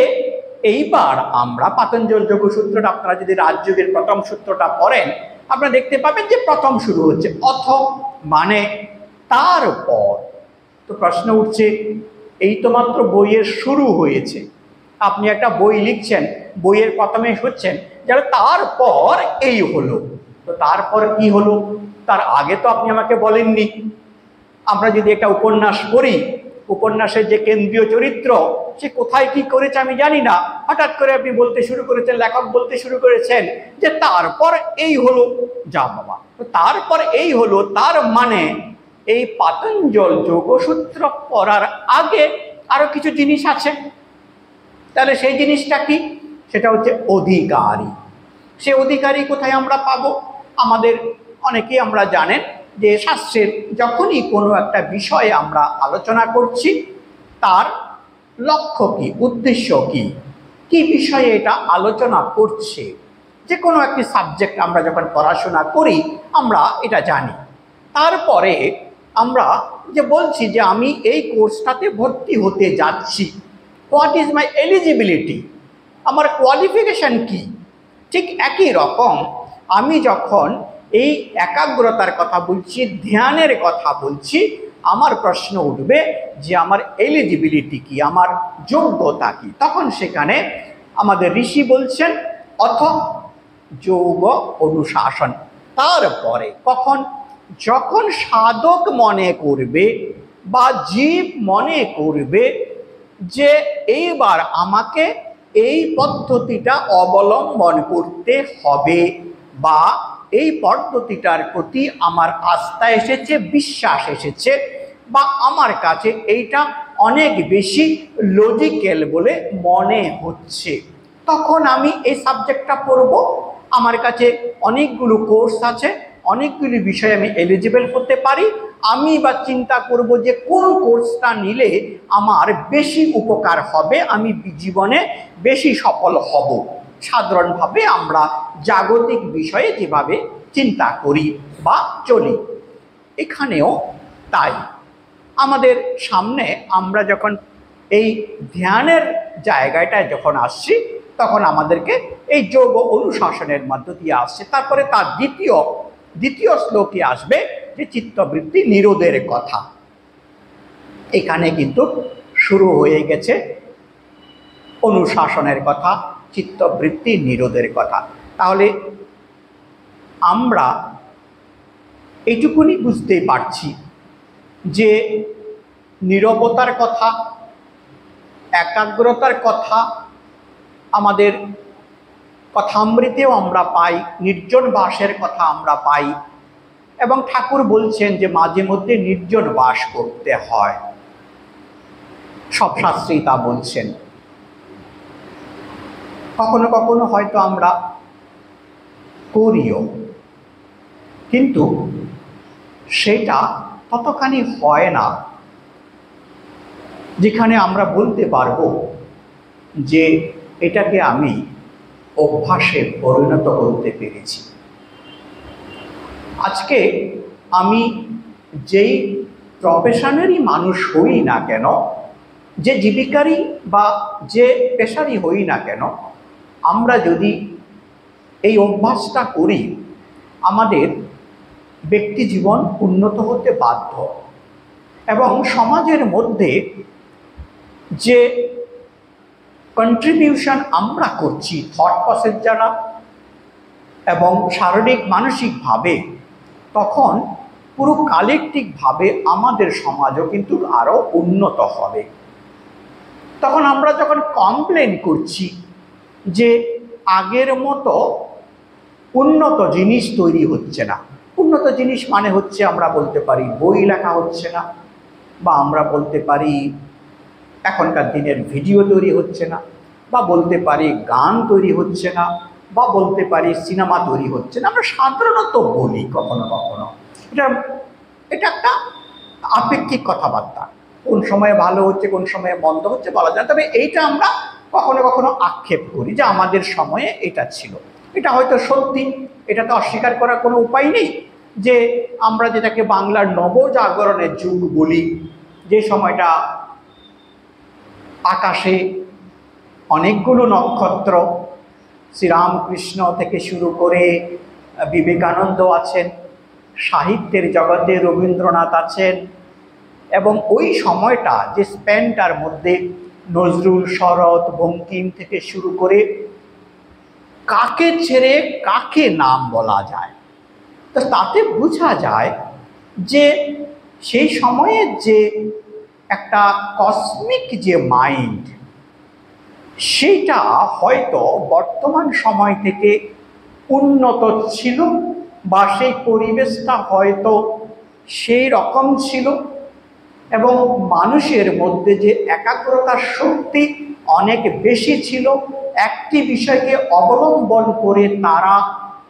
এইবার আমরা পাতঞ্জল যোগসূত্রটা, আপনারা যদি রাজযোগের প্রথম সূত্রটা পড়েন, আপনারা দেখতে পাবেন যে প্রথম শুরু হচ্ছে অথ, মানে তারপর। তো প্রশ্ন উঠছে, এই তো মাত্র বইয়ের শুরু হয়েছে, আপনি একটা বই লিখছেন, বইয়ের প্রথমে হচ্ছেন যারা তারপর এই হলো, তো তারপর কি হলো, তার আগে তো আপনি আমাকে বলেননি। আমরা যদি একটা উপন্যাস পড়ি, উপন্যাসের যে কেন্দ্রীয় চরিত্র সে কোথায় কি করেছে আমি জানি না, হঠাৎ করে আপনি বলতে শুরু করেছেন, লেখক বলতে শুরু করেছেন যে তারপর এই হলো। যা বাবা, তারপর এই হলো, তার মানে এই পাতঞ্জল যোগসূত্র পড়ার আগে আরো কিছু জিনিস আছে। তাহলে সেই জিনিসটা কি? সেটা হচ্ছে অধিকারী। সে অধিকারী কোথায় আমরা পাবো? আমাদের অনেকেই আমরা জানেন যে শাস্ত্রের যখনই কোনো একটা বিষয়ে আমরা আলোচনা করছি, তার লক্ষ্য কি, উদ্দেশ্য কি, কি বিষয়ে এটা আলোচনা করছে, যে কোনো একটি সাবজেক্ট আমরা যখন পড়াশোনা করি আমরা এটা জানি। তারপরে আমরা যে বলছি যে আমি এই কোর্সটাতে ভর্তি হতে যাচ্ছি, হোয়াট ইজ মাই এলিজিবিলিটি, আমার কোয়ালিফিকেশান কি। ঠিক একই রকম আমি যখন এই একাগ্রতার কথা বলছি, ধ্যানের কথা বলছি, আমার প্রশ্ন উঠবে যে আমার এলিজিবিলিটি কি, আমার যোগ্যতা কি। তখন সেখানে আমাদের ঋষি বলছেন অথ যোগ অনুশাসন। তারপরে কখন? যখন সাধক মনে করবে বা জীব মনে করবে যে এইবার আমাকে এই পদ্ধতিটা অবলম্বন করতে হবে, বা এই পদ্ধতিটার প্রতি আমার আস্থা এসেছে, বিশ্বাস এসেছে, বা আমার কাছে এইটা অনেক বেশি লজিক্যাল বলে মনে হচ্ছে, তখন আমি এই সাবজেক্টটা পড়ব। আমার কাছে অনেকগুলো কোর্স আছে, অনেকগুলি বিষয়ে আমি এলিজিবল করতে পারি, আমি বা চিন্তা করব যে কোন কোর্সটা নিলে আমার বেশি উপকার হবে, আমি জীবনে বেশি সফল হব। সাধারণভাবে আমরা জাগতিক বিষয়ে যেভাবে চিন্তা করি বা চলি, এখানেও তাই। আমাদের সামনে আমরা যখন এই ধ্যানের জায়গাটায় যখন আসছি, তখন আমাদেরকে এই যোগ অনুশাসনের মধ্য দিয়ে আসছে। তারপরে তার দ্বিতীয় শ্লোকে আসবে যে চিত্তবৃত্তি নিরোধের কথা। এখানে কিন্তু শুরু হয়ে গেছে অনুশাসনের কথা, চিত্তবৃত্তি নিরোধের কথা। তাহলে আমরা এইটুকুনি বুঝতে পারছি যে নীরবতার কথা, একাগ্রতার কথা আমাদের কথামৃতেও আমরা পাই, নির্জন বাসের কথা আমরা পাই, এবং ঠাকুর বলছেন যে মাঝে মধ্যে নির্জন বাস করতে হয়। সব শাস্ত্রেই তা বলছেন। কখনো কখনো হয়তো আমরা করিও, কিন্তু সেটা ততখানি হয় না যেখানে আমরা বলতে পারবো যে এটাকে আমি অভ্যাসে পরিণত করতে পেরেছি। আজকে আমি যেই প্রফেশনেরই মানুষ হই না কেন, যে জীবিকারই বা যে পেশারই হই না কেন, আমরা যদি এই অভ্যাসটা করি, আমাদের ব্যক্তি জীবন উন্নত হতে বাধ্য। এবং সমাজের মধ্যে যে কন্ট্রিবিউশন আমরা করছি থট প্রসেস যারা এবং শারীরিক মানসিকভাবে, তখন পুরো কালেকটিভভাবে আমাদের সমাজও কিন্তু আরও উন্নত হবে। তখন আমরা যখন কমপ্লেন করছি যে আগের মতো উন্নত জিনিস তৈরি হচ্ছে না, উন্নত জিনিস মানে হচ্ছে আমরা বলতে পারি বই লেখা হচ্ছে না, বা আমরা বলতে পারি এখনকার দিনের ভিডিও তৈরি হচ্ছে না, বা বলতে পারি গান তৈরি হচ্ছে না, বা বলতে পারি সিনেমা তৈরি হচ্ছে না। আমরা সাধারণত বলি কখনো কখনো, এটা একটা আপেক্ষিক কথাবার্তা। কোন সময়ে ভালো হচ্ছে, কোন সময়ে মন্দ হচ্ছে বলা যায়। তবে এইটা আমরা কখনো কখনো আক্ষেপ করি যে আমাদের সময়ে এটা ছিল। এটা হয়তো সত্যি, এটা তো অস্বীকার করার কোনো উপায় নেই যে আমরা যেটাকে বাংলার নবজাগরণের যুগ বলি, যে সময়টা আকাশে অনেকগুলো নক্ষত্র, শ্রীরামকৃষ্ণ থেকে শুরু করে বিবেকানন্দ আছেন, সাহিত্যের জগতে রবীন্দ্রনাথ আছেন, এবং ওই সময়টা যে স্প্যানটার মধ্যে নজরুল, শরৎ, বঙ্কিম থেকে শুরু করে কাকে ছেড়ে কাকে নাম বলা যায়, তো তাতে বোঝা যায় যে সেই সময়ের যে একটা কসমিক যে মাইন্ড, সেইটা হয়তো বর্তমান সময় থেকে উন্নত ছিল, বা সেই পরিবেশটা হয়তো সেই রকম ছিল, এবং মানুষের মধ্যে যে একাগ্রতার শক্তি অনেক বেশি ছিল। একটি বিষয়কে অবলম্বন করে তারা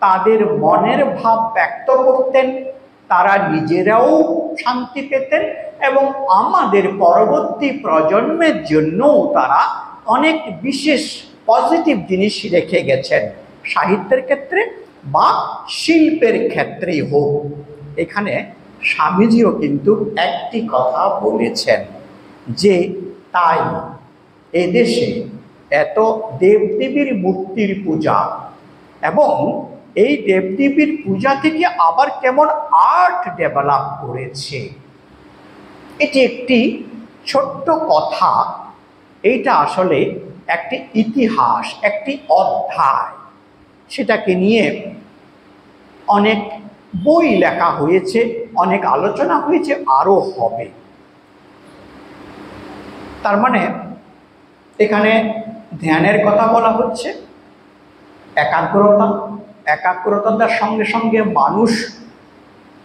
তাদের মনের ভাব ব্যক্ত করতেন, তারা নিজেরাও শান্তি পেতেন, এবং আমাদের পরবর্তী প্রজন্মের জন্যও তারা অনেক বিশেষ পজিটিভ জিনিস রেখে গেছেন, সাহিত্যের ক্ষেত্রে বা শিল্পের ক্ষেত্রেই হোক। এখানে স্বামীজিও কিন্তু একটি কথা বলেছেন যে তাই এদেশে এত দেবদেবীর মূর্তির পূজা, এবং এই দেবদেবীর পূজা থেকে আবার কেমন আর্ট ডেভেলপ করেছে। এটি একটি ছোট্ট কথা, এইটা আসলে একটি ইতিহাস, একটি অধ্যায়। সেটাকে নিয়ে অনেক বই লেখা হয়েছে, অনেক আলোচনা হয়েছে, আরও হবে। তার মানে এখানে ধ্যানের কথা বলা হচ্ছে, একাগ্রতার সঙ্গে সঙ্গে মানুষ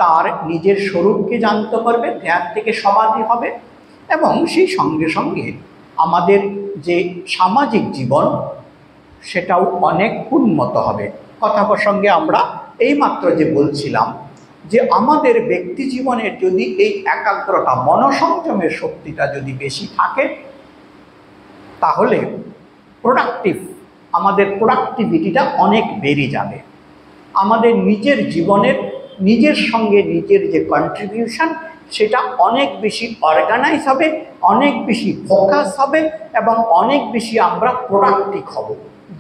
তার নিজের স্বরূপকে জানতে পারবে, ধ্যান থেকে সমাধি হবে, এবং সেই সঙ্গে সঙ্গে আমাদের যে সামাজিক জীবন সেটাও অনেক উন্নত হবে। কথা প্রসঙ্গে আমরা এইমাত্র যে বলছিলাম যে আমাদের ব্যক্তি জীবনের যদি এই একাগ্রতা মনসংযমের শক্তিটা যদি বেশি থাকে, তাহলে আমাদের প্রোডাক্টিভিটিটা অনেক বেড়ে যাবে। আমাদের নিজের জীবনের নিজের সঙ্গে নিজের যে কন্ট্রিবিউশন সেটা অনেক বেশি অর্গানাইজ হবে, অনেক বেশি ফোকাস হবে এবং অনেক বেশি আমরা প্রোডাক্টিভ হব।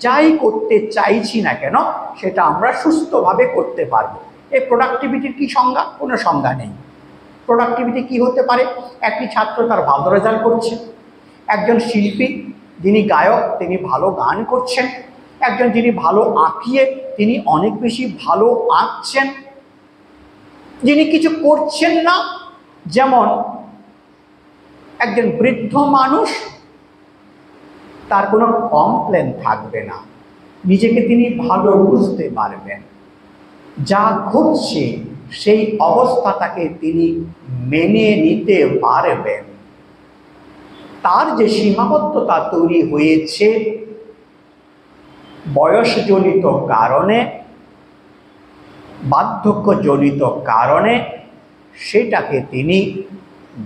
যাই করতে চাইছি না কেন সেটা আমরা সুস্থভাবে করতে পারবো। এই প্রোডাক্টিভিটির কি সংজ্ঞা? কোনো সংজ্ঞা নেই। প্রোডাক্টিভিটি কি হতে পারে? একটি ছাত্র তার ভালো রেজাল্ট করছে, একজন শিল্পী যিনি গায়ক তিনি ভালো গান করছেন, একজন যিনি ভালো আঁকিয়ে তিনি অনেক বেশি ভালো আঁকছেন, যিনি কিছু করছেন না, যেমন একজন বৃদ্ধ মানুষ, তার কোনো কমপ্লেন থাকবে না, নিজেকে তিনি ভালো বুঝতে পারবেন, যা ঘটছে সেই অবস্থাটাকে তিনি মেনে নিতে পারবেন। তার যে সীমাবদ্ধতা তৈরি হয়েছে বয়সজনিত কারণে, বার্ধক্যজনিত কারণে, সেটাকে তিনি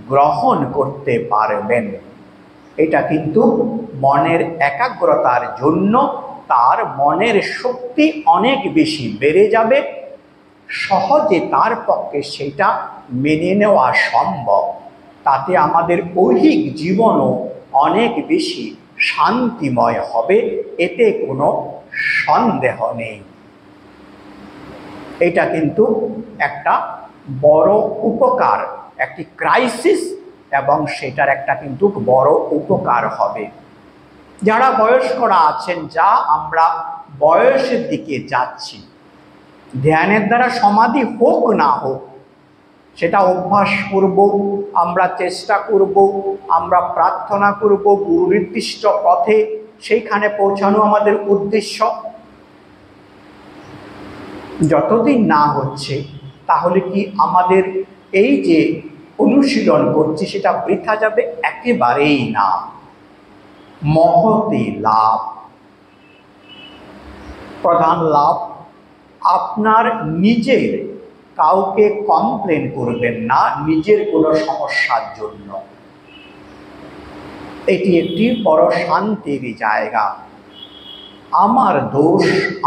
গ্রহণ করতে পারবেন। এটা কিন্তু মনের একাগ্রতার জন্য তার মনের শক্তি অনেক বেশি বেড়ে যাবে, সহজে তার পক্ষে সেটা মেনে নেওয়া সম্ভব। তাতে আমাদের ঐহিক জীবনও অনেক বেশি শান্তিময় হবে, এতে কোনো সন্দেহ নেই। এটা কিন্তু একটা বড় উপকার, একটি ক্রাইসিস, এবং সেটার একটা কিন্তু বড় উপকার হবে। যারা বয়স্করা আছেন, যা আমরা বয়সের দিকে যাচ্ছি, ধ্যানের দ্বারা সমাধি হোক না হোক সেটা অভ্যাস করব, আমরা চেষ্টা করব, আমরা প্রার্থনা করব গুরু নির্দিষ্ট পথে, সেইখানে পৌঁছানো আমাদের উদ্দেশ্য। যতদিন না হচ্ছে তাহলে কি আমাদের এই যে অনুশীলন করছি সেটা বৃথা যাবে? একেবারেই না, মহতে লাভ। প্রধান লাভ, আপনার নিজের কাউকে কমপ্লেন করবেন না নিজের কোনো সমস্যার জন্য। এটি একটি বড় শান্তির জায়গা। আমার দোষ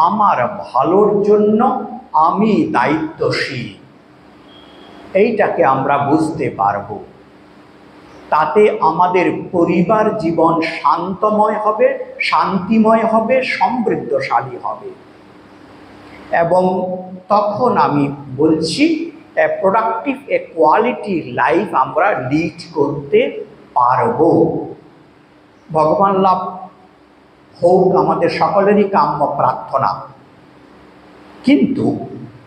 আমার ভালোর জন্য, আমি দায়িত্বশীল, এইটাকে আমরা বুঝতে পারব। তাতে আমাদের পরিবার জীবন শান্তময় হবে, শান্তিময় হবে, সমৃদ্ধশালী হবে। এবং তখন আমি বলছি প্রোডাক্টিভ কোয়ালিটি লাইফ আমরা লিড করতে পারব। ভগবান লাভ হোক আমাদের সকলেরই কাম্য প্রার্থনা। কিন্তু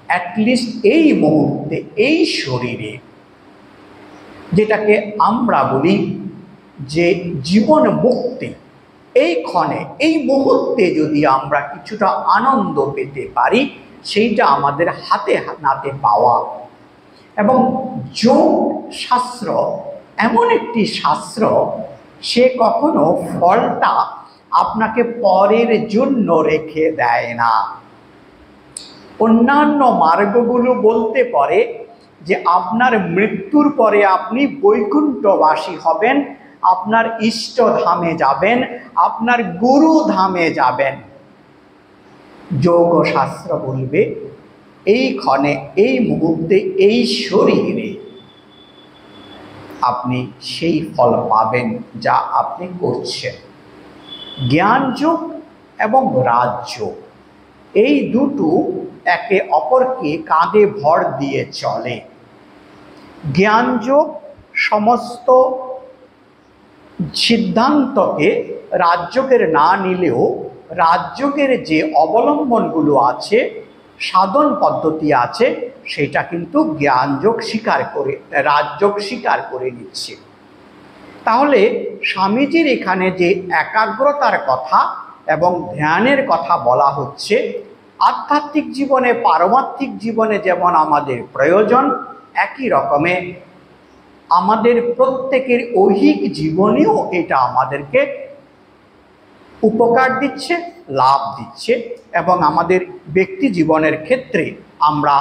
অ্যাটলিস্ট এই মুহূর্তে, এই শরীরে, যেটাকে আমরা বলি যে জীবন মুক্তি, এই ক্ষণে এই মুহূর্তে যদি আমরা কিছুটা আনন্দ পেতে পারি, সেইটা আমাদের হাতে নাতে পাওয়া। এবং যোগ শাস্ত্র এমন একটি শাস্ত্র, সে কখনো ফলটা আপনাকে পরের জন্য রেখে দেয় না। অন্যান্য মার্গগুলো বলতে পারে যে আপনার মৃত্যুর পরে আপনি বৈকুণ্ঠবাসী হবেন, আপনার ইষ্টধামে যাবেন, আপনার গুরু ধামে যাবেন। যোগশাস্ত্র বলবে এই ক্ষণে, এই মুহূর্তে, এই শরীরে আপনি সেই ফল পাবেন যা আপনি করছেন। জ্ঞানযোগ এবং রাজযোগ, এই দুটো একে অপরকে কাঁধে ভর দিয়ে চলে। জ্ঞানযোগ সমস্ত সিদ্ধান্তকে রাজযোগের না নিলেও রাজযোগের যে অবলম্বনগুলো আছে, সাধন পদ্ধতি আছে, সেটা কিন্তু জ্ঞানযোগ স্বীকার করে, রাজযোগ স্বীকার করে নিচ্ছে। তাহলে স্বামীজির এখানে যে একাগ্রতার কথা এবং ধ্যানের কথা বলা হচ্ছে, আধ্যাত্মিক জীবনে, পারমার্থিক জীবনে যেমন আমাদের প্রয়োজন, একই রকমে আমাদের প্রত্যেকের ঐহিক জীবনেও এটা আমাদেরকে উপকার দিচ্ছে, লাভ দিচ্ছে। এবং আমাদের ব্যক্তি জীবনের ক্ষেত্রে আমরা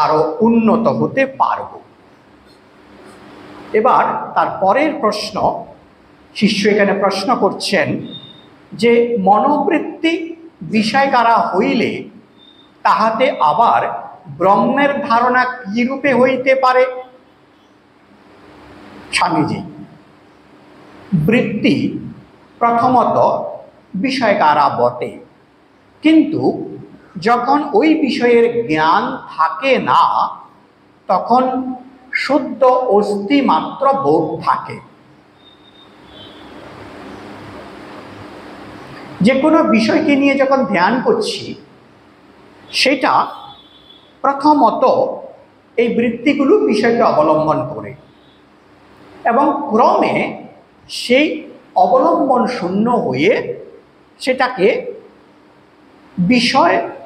আরো উন্নত হতে পারব। এবার তার পরের প্রশ্ন, শিষ্য এখানে প্রশ্ন করছেন যে মনোবৃত্তি বিষয়কারা হইলে তাহাতে আবার ব্রহ্মের ধারণা কি রূপে হইতে পারে? স্বামীজি, বৃত্তি প্রথমত বিষয়কারা বটে, কিন্তু যখন ওই বিষয়ের জ্ঞান থাকে না তখন শুদ্ধ অস্থি মাত্র বোধ থাকে। যে কোনো বিষয়কে নিয়ে যখন ধ্যান করছি সেটা প্রথমত এই বৃত্তিগুলো বিষয়কে অবলম্বন করে এবং ক্রমে সেই অবলম্বন শূন্য হয়ে সেটাকে বিষয়হীনভাবেও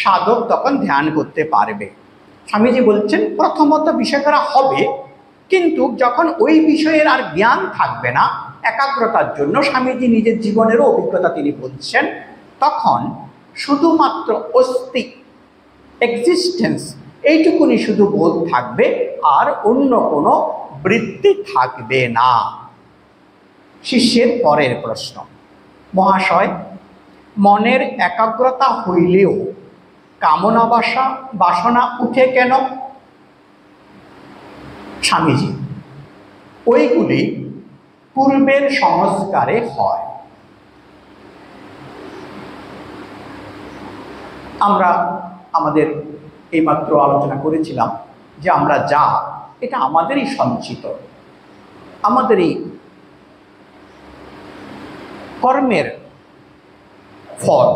সাধক তখন ধ্যান করতে পারবে। স্বামীজি বলছেন প্রথমত বিষয় করা হবে, কিন্তু যখন ওই বিষয়ের আর জ্ঞান থাকবে না, একাগ্রতার জন্য স্বামীজি নিজের জীবনেরও অভিজ্ঞতা তিনি বলছেন, তখন শুধুমাত্র অস্তি এক্সিস্টেন্স এইটুকুনি শুধু বোধ থাকবে, আর অন্য কোনো বৃত্তি থাকবে না। শিষ্যের পরের প্রশ্ন, মহাশয়, মনের একাগ্রতা হইলেও কামনা বাসনা উঠে কেন? স্বামীজি, ওইগুলি পূর্বের সংস্কারে হয়। আমরা আমাদের এইমাত্র আলোচনা করেছিলাম যে আমরা যা, এটা আমাদেরই সঞ্চিত, আমাদেরই কর্মের ফল।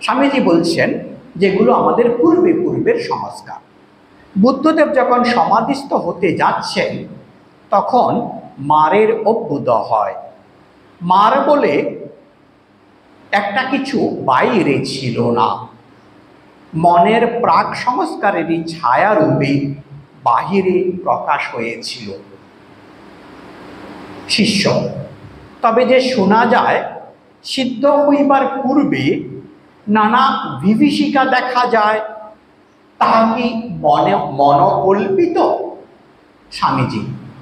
স্বামীজি বলছেন যেগুলো আমাদের পূর্বের সংস্কার। বুদ্ধদেব যখন সমাধিস্থ হতে যাচ্ছেন তখন মারের অভ্যুদ হয়। মার বলে একটা কিছু বাইরে ছিল না, মনের প্রাক সংস্কারেরই ছায়ারূপে বাহিরে প্রকাশ হয়েছিল। শিষ্য, তবে যে শোনা যায় সিদ্ধ হইবার পূর্বে নানা বিভীষিকা দেখা যায়, তাহা কি মনোকল্পিত? স্বামীজি,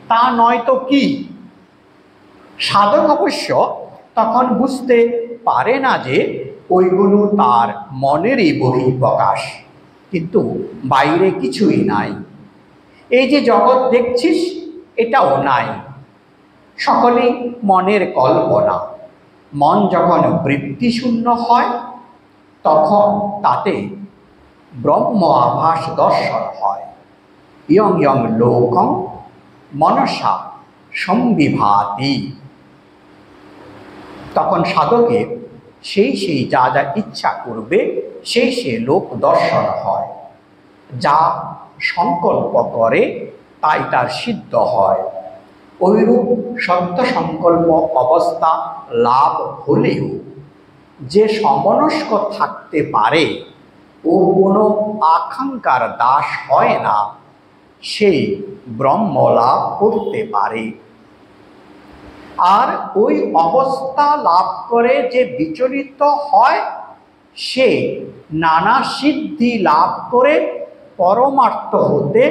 তা নয় তো কি? সাধক অবশ্য তখন বুঝতে পারে না যে ওইগুলো তার মনেরই বহিঃপ্রকাশ, কিন্তু বাইরে কিছুই নাই। এই যে জগৎ দেখছিস এটাও নাই, সকলেই মনের কল্পনা। মন যখন বৃত্তিশূন্য হয় তখন তাতে ব্রহ্ম আভাস দর্শন হয়। ইয়ং ইয়ং লোকং মনসা সম্বিভাতি। তখন সাধকের সেই যা যা ইচ্ছা করবে সেই লোক দর্শন হয়, যা সংকল্প করে তাই তার সিদ্ধ হয়। ওইরূপ সত্য সংকল্প অবস্থা লাভ হলেও যে সমনস্ক থাকতে পারে ও কোনো আকাঙ্ক্ষার দাস হয় না, সেই ব্রহ্ম লাভ করতে পারে। আর ওই অবস্থা লাভ করে যে বিচলিত হয় সে নানা সিদ্ধি লাভ করে পরমার্থ হতে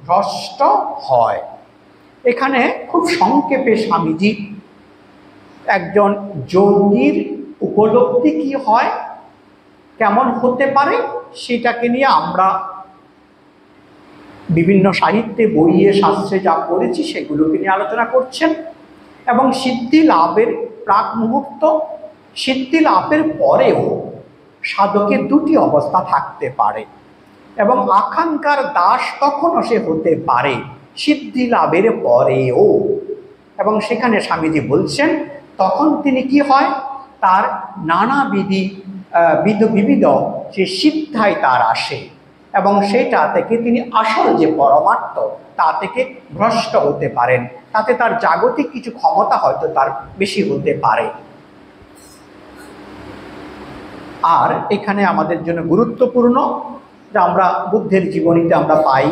ভ্রষ্ট হয়। এখানে খুব সংক্ষেপে স্বামীজি একজন যোগীর উপলব্ধি কি হয়, কেমন হতে পারে, সেটাকে নিয়ে আমরা বিভিন্ন সাহিত্যে, বইয়ে, শাস্ত্রে যা পড়েছি সেগুলোকে নিয়ে আলোচনা করছেন। এবং সিদ্ধি লাভের প্রাক মুহূর্ত, সিদ্ধি লাভের পরেও সাধকের দুটি অবস্থা থাকতে পারে এবং আকাঙ্ক্ষার দাস তখনও সে হতে পারে সিদ্ধি লাভের পরেও। এবং সেখানে স্বামীজি বলছেন তখন তিনি কি হয়, তার বিবিধ সে সিদ্ধায় তার আসে এবং সেটা থেকে তিনি আসল যে পরমার্থ তা থেকে ভ্রষ্ট হতে পারেন। তাতে তার জাগতিক কিছু ক্ষমতা হয়তো তার বেশি হতে পারে। আর এখানে আমাদের জন্য গুরুত্বপূর্ণ যে আমরা বুদ্ধের জীবনীতে আমরা পাই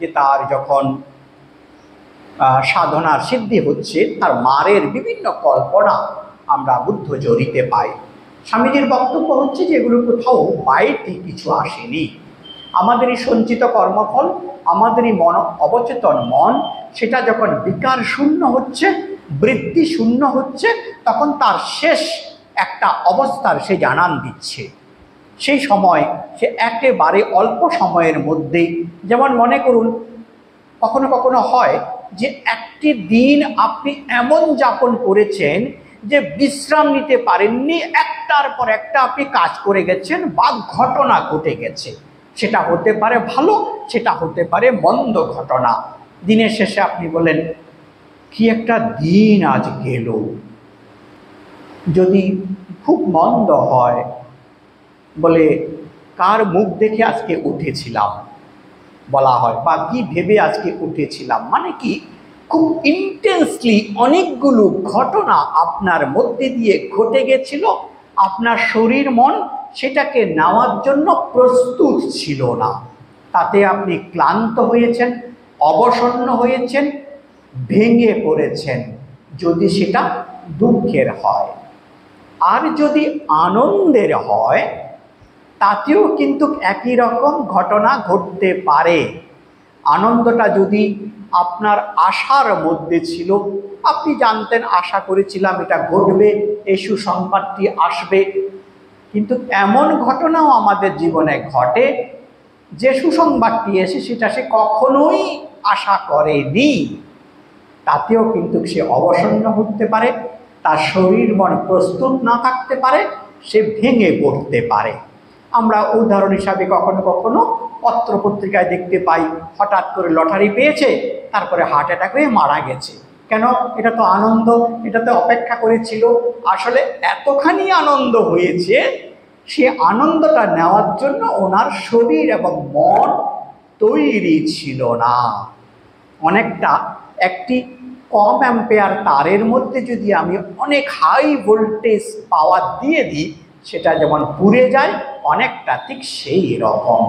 যে তার যখন সাধনার সিদ্ধি হচ্ছে তার মারের বিভিন্ন কল্পনা আমরা বুদ্ধ চরিতে পাই। স্বামীজির বক্তব্য হচ্ছে যে এগুলো কোথাও বাইরে কিছু আসেনি। আমাদেরই সঞ্চিত কর্মফল, আমাদেরই মন, অবচেতন মন, সেটা যখন বিকার শূন্য হচ্ছে, বৃত্তি শূন্য হচ্ছে, তখন তার শেষ একটা অবস্থার সে জানান দিচ্ছে। সেই সময় সে একেবারে অল্প সময়ের মধ্যেই, যেমন মনে করুন কখনো কখনো হয় যে একটি দিন আপনি এমন যাপন করেছেন যে বিশ্রাম নিতে পারেননি, একটার পর একটা আপনি কাজ করে গেছেন বা ঘটনা ঘটে গেছে। সেটা হতে পারে ভালো, সেটা হতে পারে মন্দ ঘটনা। দিনের শেষে আপনি বলেন কি একটা দিন আজ গেল। যদি খুব মন্দ হয়, বলে কার মুখ দেখে আজকে উঠেছিলাম বলা হয়, বা কি ভেবে আজকে উঠেছিলাম, মানে কি খুব ইন্টেন্সলি অনেকগুলো ঘটনা আপনার মধ্যে দিয়ে ঘটে গেছিল, আপনার শরীর মন সেটাকে নেওয়ার জন্য প্রস্তুত ছিল না। তাতে আপনি ক্লান্ত হয়েছেন, অবসন্ন হয়েছেন, ভেঙে পড়েছেন, যদি সেটা দুঃখের হয়। আর যদি আনন্দের হয়, তাতেও কিন্তু একই রকম ঘটনা ঘটতে পারে। আনন্দটা যদি আপনার আশার মধ্যে ছিল, আপনি জানতেন, আশা করেছিলাম এটা ঘটবে, এই সুসংবাদটি আসবে, কিন্তু এমন ঘটনাও আমাদের জীবনে ঘটে যে সুসংবাদটি এসে সেটা সে কখনোই আশা করেনি। তাতেও কিন্তু সে অবসন্ন হতে পারে, তার শরীর মন প্রস্তুত না থাকতে পারে, সে ভেঙে পড়তে পারে। আমরা উদাহরণ হিসাবে কখনো কখনো পত্রপত্রিকায় দেখতে পাই, হঠাৎ করে লটারি পেয়েছে, তারপরে হার্ট অ্যাটাক হয়ে মারা গেছে। কেন? এটা তো আনন্দ, এটা তো অপেক্ষা করেছিল। আসলে এতখানি আনন্দ হয়েছে, সে আনন্দটা নেওয়ার জন্য ওনার শরীর এবং মন তৈরি ছিল না। অনেকটা একটি কম অ্যাম্পেয়ার তারের মধ্যে যদি আমি অনেক হাই ভোল্টেজ পাওয়ার দিয়ে দিই, সেটা যেমন পুড়ে যায়, অনেকটা ঠিক সেই রকম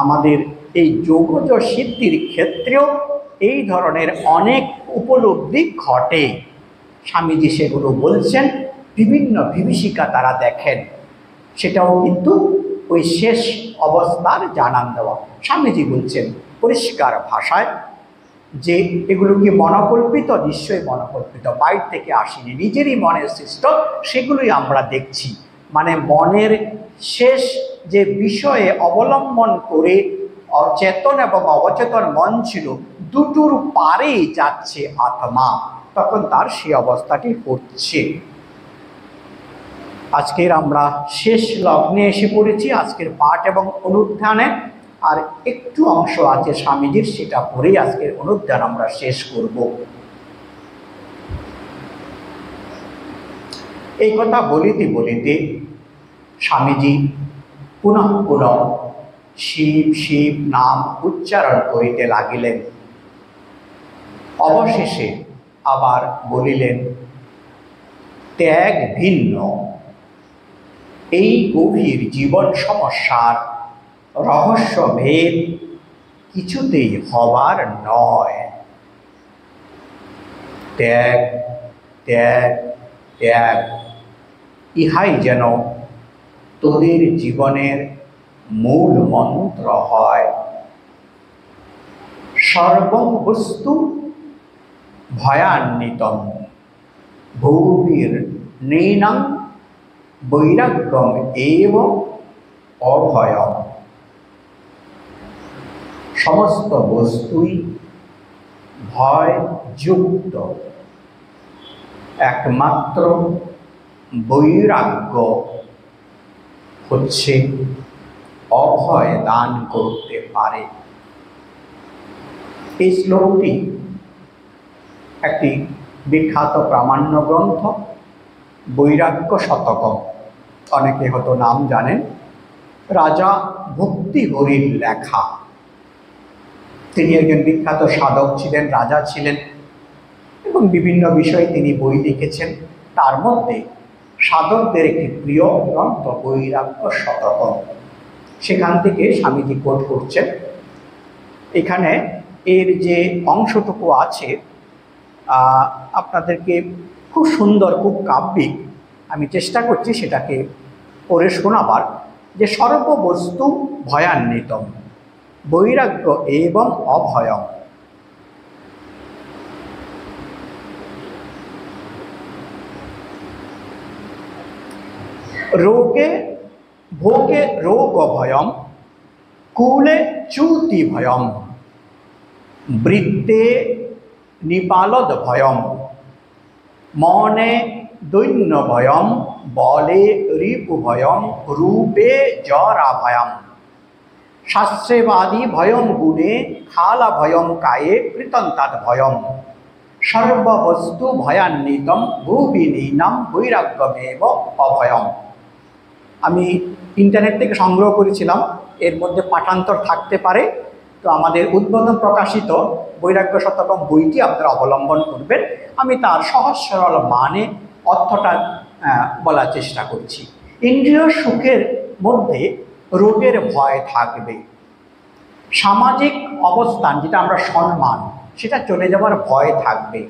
আমাদের এই যোগজ সিদ্ধির ক্ষেত্রেও এই ধরনের অনেক উপলব্ধি ঘটে। স্বামীজি সেগুলো বলছেন, বিভিন্ন বিভীষিকা তারা দেখেন, সেটাও কিন্তু ওই শেষ অবস্থার জানান দেওয়া। স্বামীজি বলছেন পরিষ্কার ভাষায় যে এগুলো কি মনোকল্পিত? নিশ্চয়ই মনোকল্পিত, বাইরে থেকে আসেনি, নিজেরই মনের সৃষ্ট, সেগুলোই আমরা দেখছি। মানে মনের শেষ যে বিষয়ে অবলম্বন করে অচেতন এবং অবচেতন মন ছিল, দুটোর পারেই যাচ্ছে আত্মা, তখন তার সেই অবস্থাটি হচ্ছে। আজকের আমরা শেষ লগ্নে এসে পড়েছি, আজকের পাঠ এবং অনুধ্যানে আর একটু অংশ আছে স্বামীজির, সেটা পড়েই আজকের অনুধ্যান আমরা শেষ করব। এই কথা বলিতে বলিতে স্বামীজি পুনঃ পুনঃ শিব শিব নাম উচ্চারণ করিতে লাগিলেন। অবশেষে আবার বলিলেন, ত্যাগ ভিন্ন, এই গভীর জীবন সমস্যার রহস্যভেদ কিছুতেই হবার নয়। ত্যাগ ত্যাগ ত্যাগ, ইহাই যেন তোদের জীবনের মূল মন্ত্র হয়। সর্বং বস্তু ভয়ান্বিতম ভূমির নৈনং বৈরাগ্যম এব অভয়ম। সমস্ত বস্তুই ভয়যুক্ত, একমাত্র বৈরাগ্য হচ্ছে অভয় দান করতে পারে। এই শ্লোকটি একটি বিখ্যাত প্রামাণ্য গ্রন্থ বৈরাগ্য শতকম, অনেকে হয়তো নাম জানেন, রাজা ভক্তিহরির লেখা। তিনি একজন বিখ্যাত সাধক ছিলেন, রাজা ছিলেন এবং বিভিন্ন বিষয়ে তিনি বই লিখেছেন। তার মধ্যে সাধকদের একটি প্রিয় গ্রন্থ বৈরাগ্য শতকম। সেখান থেকে স্বামীজি কোট করছেন। এখানে এর যে অংশটুকু আছে আপনাদেরকে খুব সুন্দর, খুব কাব্যিক আমি চেষ্টা করছি সেটাকে পড়ে শোনাবার, যে সর্ববস্তু ভয়ান্বিতম বৈরাগ্য এবং অভয়ম। রোগে ভোগে রোগ ভয়ম, কুলে চ্যুতি ভয়ম, বৃত্তে নিপালদ ভয়ম, মনে দৈন্য ভয়ম, বলে রিপু ভয়ম, রূপে জরা ভয়ম, শাস্ত্রেবাদী ভয়ম গুণে, খালা ভয়ম কায়ে কৃতন্তাৎ ভয়ম, সর্ববস্তু ভয়ান্বিতম ভূবিলীনম বৈরাগ্যমেব অভয়ম। আমি ইন্টারনেট থেকে সংগ্রহ করেছিলাম, এর মধ্যে পাঠান্তর থাকতে পারে, তো আমাদের উদ্বোধন প্রকাশিত বৈরাগ্য শতকম বইটি আপনারা অবলম্বন করবেন। আমি তার সহজ সরল মানে অর্থটা বলার চেষ্টা করছি। ইন্দ্রিয় সুখের মধ্যে রোগের ভয় থাকবে, সামাজিক অবস্থান যেটা আমরা সম্মান, সেটা চলে যাওয়ার ভয় থাকবে।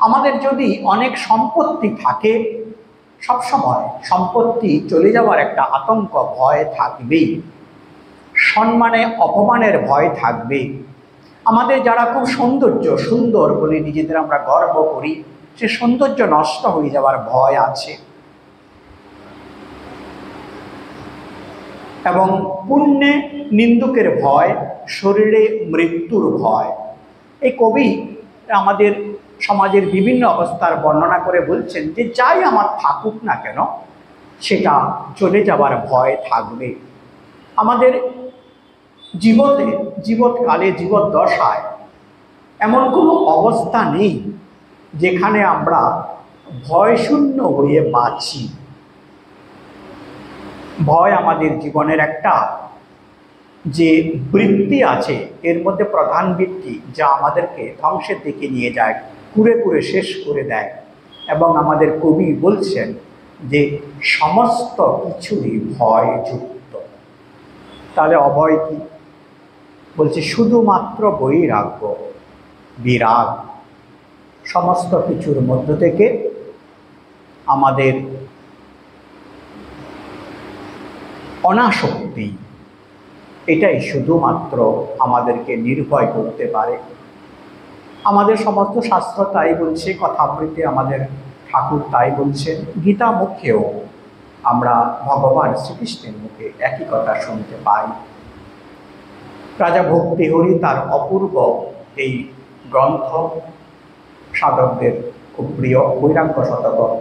আমাদের যদি অনেক সম্পত্তি থাকে, সবসময় সম্পত্তি চলে যাওয়ার একটা আতঙ্ক ভয় থাকবেই। সম্মানে অপমানের ভয় থাকবে। আমাদের যারা খুব সুন্দর বলে নিজেদের আমরা গর্ব করি, সে সৌন্দর্য নষ্ট হয়ে যাওয়ার ভয় আছে। এবং পুণ্যে নিন্দুকের ভয়, শরীরে মৃত্যুর ভয়। এই কবি আমাদের সমাজের বিভিন্ন অবস্থার বর্ণনা করে বলছেন যে যাই আমার থাকুক না কেন, সেটা চলে যাওয়ার ভয় থাকবে। আমাদের জীবৎকালে জীবদ্দশায় এমন কোনো অবস্থা নেই যেখানে আমরা ভয়শূন্য হয়ে বাঁচি। ভয় আমাদের জীবনের একটা যে বৃত্তি আছে, এর মধ্যে প্রধান বৃত্তি, যা আমাদেরকে ধ্বংসের দিকে নিয়ে যায়, কুরে কুরে শেষ করে দেয়। এবং আমাদের কবি বলছেন যে সমস্ত কিছুই ভয়যুক্ত। তাহলে অভয় কি? বলছে শুধুমাত্র বৈরাগ্য, বিরাগ। সমস্ত কিছুর মধ্য থেকে আমাদের অনাসক্তি, এটাই শুধুমাত্র আমাদেরকে নির্ভয় করতে পারে। আমাদের সমস্ত শাস্ত্র তাই বলছে, কথামৃতে আমাদের ঠাকুর তাই বলছেন, গীতা মুখেও আমরা ভগবান শ্রীকৃষ্ণের মুখে একই কথা শুনতে পাই। রাজা ভক্তিহরি তার অপূর্ব এই গ্রন্থ, সাধকদের খুব প্রিয় বৈরাগ্য শতকম,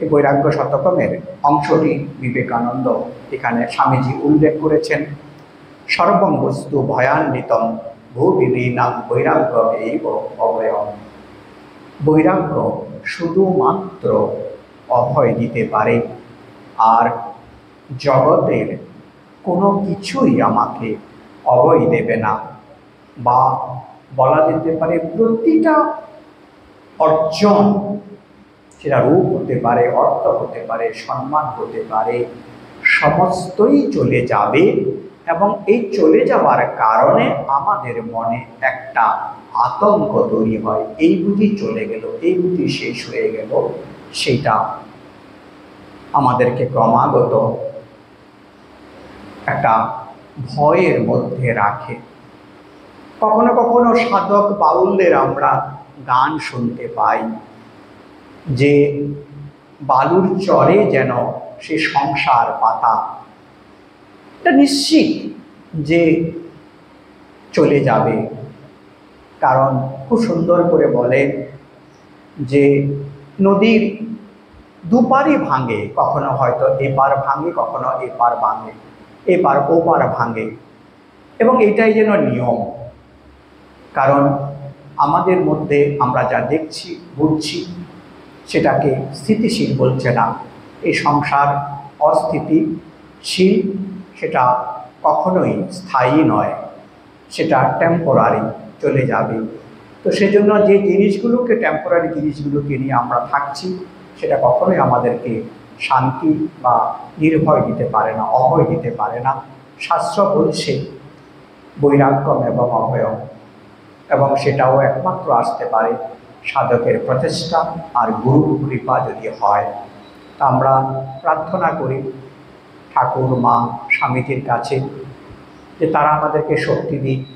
এই বৈরাগ্য শতকমের অংশটি বিবেকানন্দ এখানে স্বামীজি উল্লেখ করেছেন। সর্বং বস্তু ভয়ান্বিতম ভূবিলীনম বৈরাগ্য এইব অভয়ম। বৈরাগ্য শুধুমাত্র অভয় দিতে পারে, আর জগতের কোনো কিছুই আমাকে অভয় দেবে না। বা বলা যেতে পারে প্রতিটা অর্জন, সেটা রূপ হতে পারে, অর্থ হতে পারে, সম্মান হতে পারে, সমস্তই চলে যাবে। এবং এই চলে যাওয়ার কারণে আমাদের মনে একটা আতঙ্ক তৈরি হয়, এই বুঝি চলে গেল, এই বুঝি শেষ হয়ে গেল। সেটা আমাদেরকে ক্রমাগত একটা ভয়ের মধ্যে রাখে। কখনো কখনো সাধক বাউলদের আমরা গান শুনতে পাই যে বালুর চরে যেন সে সংসার পাতা। এটা নিশ্চিত যে চলে যাবে, কারণ খুব সুন্দর করে বলে যে নদীর দুপারই ভাঙে, কখনো হয়তো এপার ভাঙে, কখনো এপার ভাঙে, এপার ওপার ভাঙে। এবং এটাই যেন নিয়ম, কারণ আমাদের মধ্যে আমরা যা দেখছি বুঝছি সেটাকে স্থিতিশীল বলছে না। এই সংসার অস্থিতিশীল, সেটা কখনোই স্থায়ী নয়, সেটা টেম্পোরারি, চলে যাবে। তো সেজন্য যে জিনিসগুলোকে, টেম্পোরারি জিনিসগুলোকে নিয়ে আমরা থাকছি, সেটা কখনোই আমাদেরকে শান্তি বা নির্ভয় দিতে পারে না, অভয় দিতে পারে না। শাস্ত্র বলছে বৈরাগ্যম এবং অভয়ম, এবং সেটাও একমাত্র আসতে পারে সাধকের প্রচেষ্টা আর গুরু কৃপা যদি হয়। তা আমরা প্রার্থনা করি ঠাকুর মা স্বামীজির কাছে যে তারা আমাদেরকে শক্তি দিক,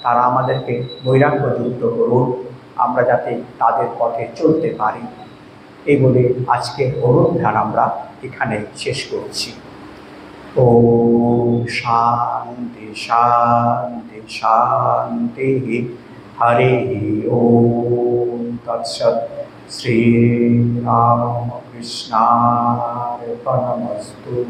তারা আমাদেরকে বৈরাগ্যযুক্ত করুন, আমরা যাতে তাদের পথে চলতে পারি। এই বলে আজকে অনুধ্যান আমরা এখানে শেষ করছি। ওম শান্তি শান্তি শান্তি। হরে ওম তৎসৎ। শ্রীরামকৃষ্ণার্পণমস্তু।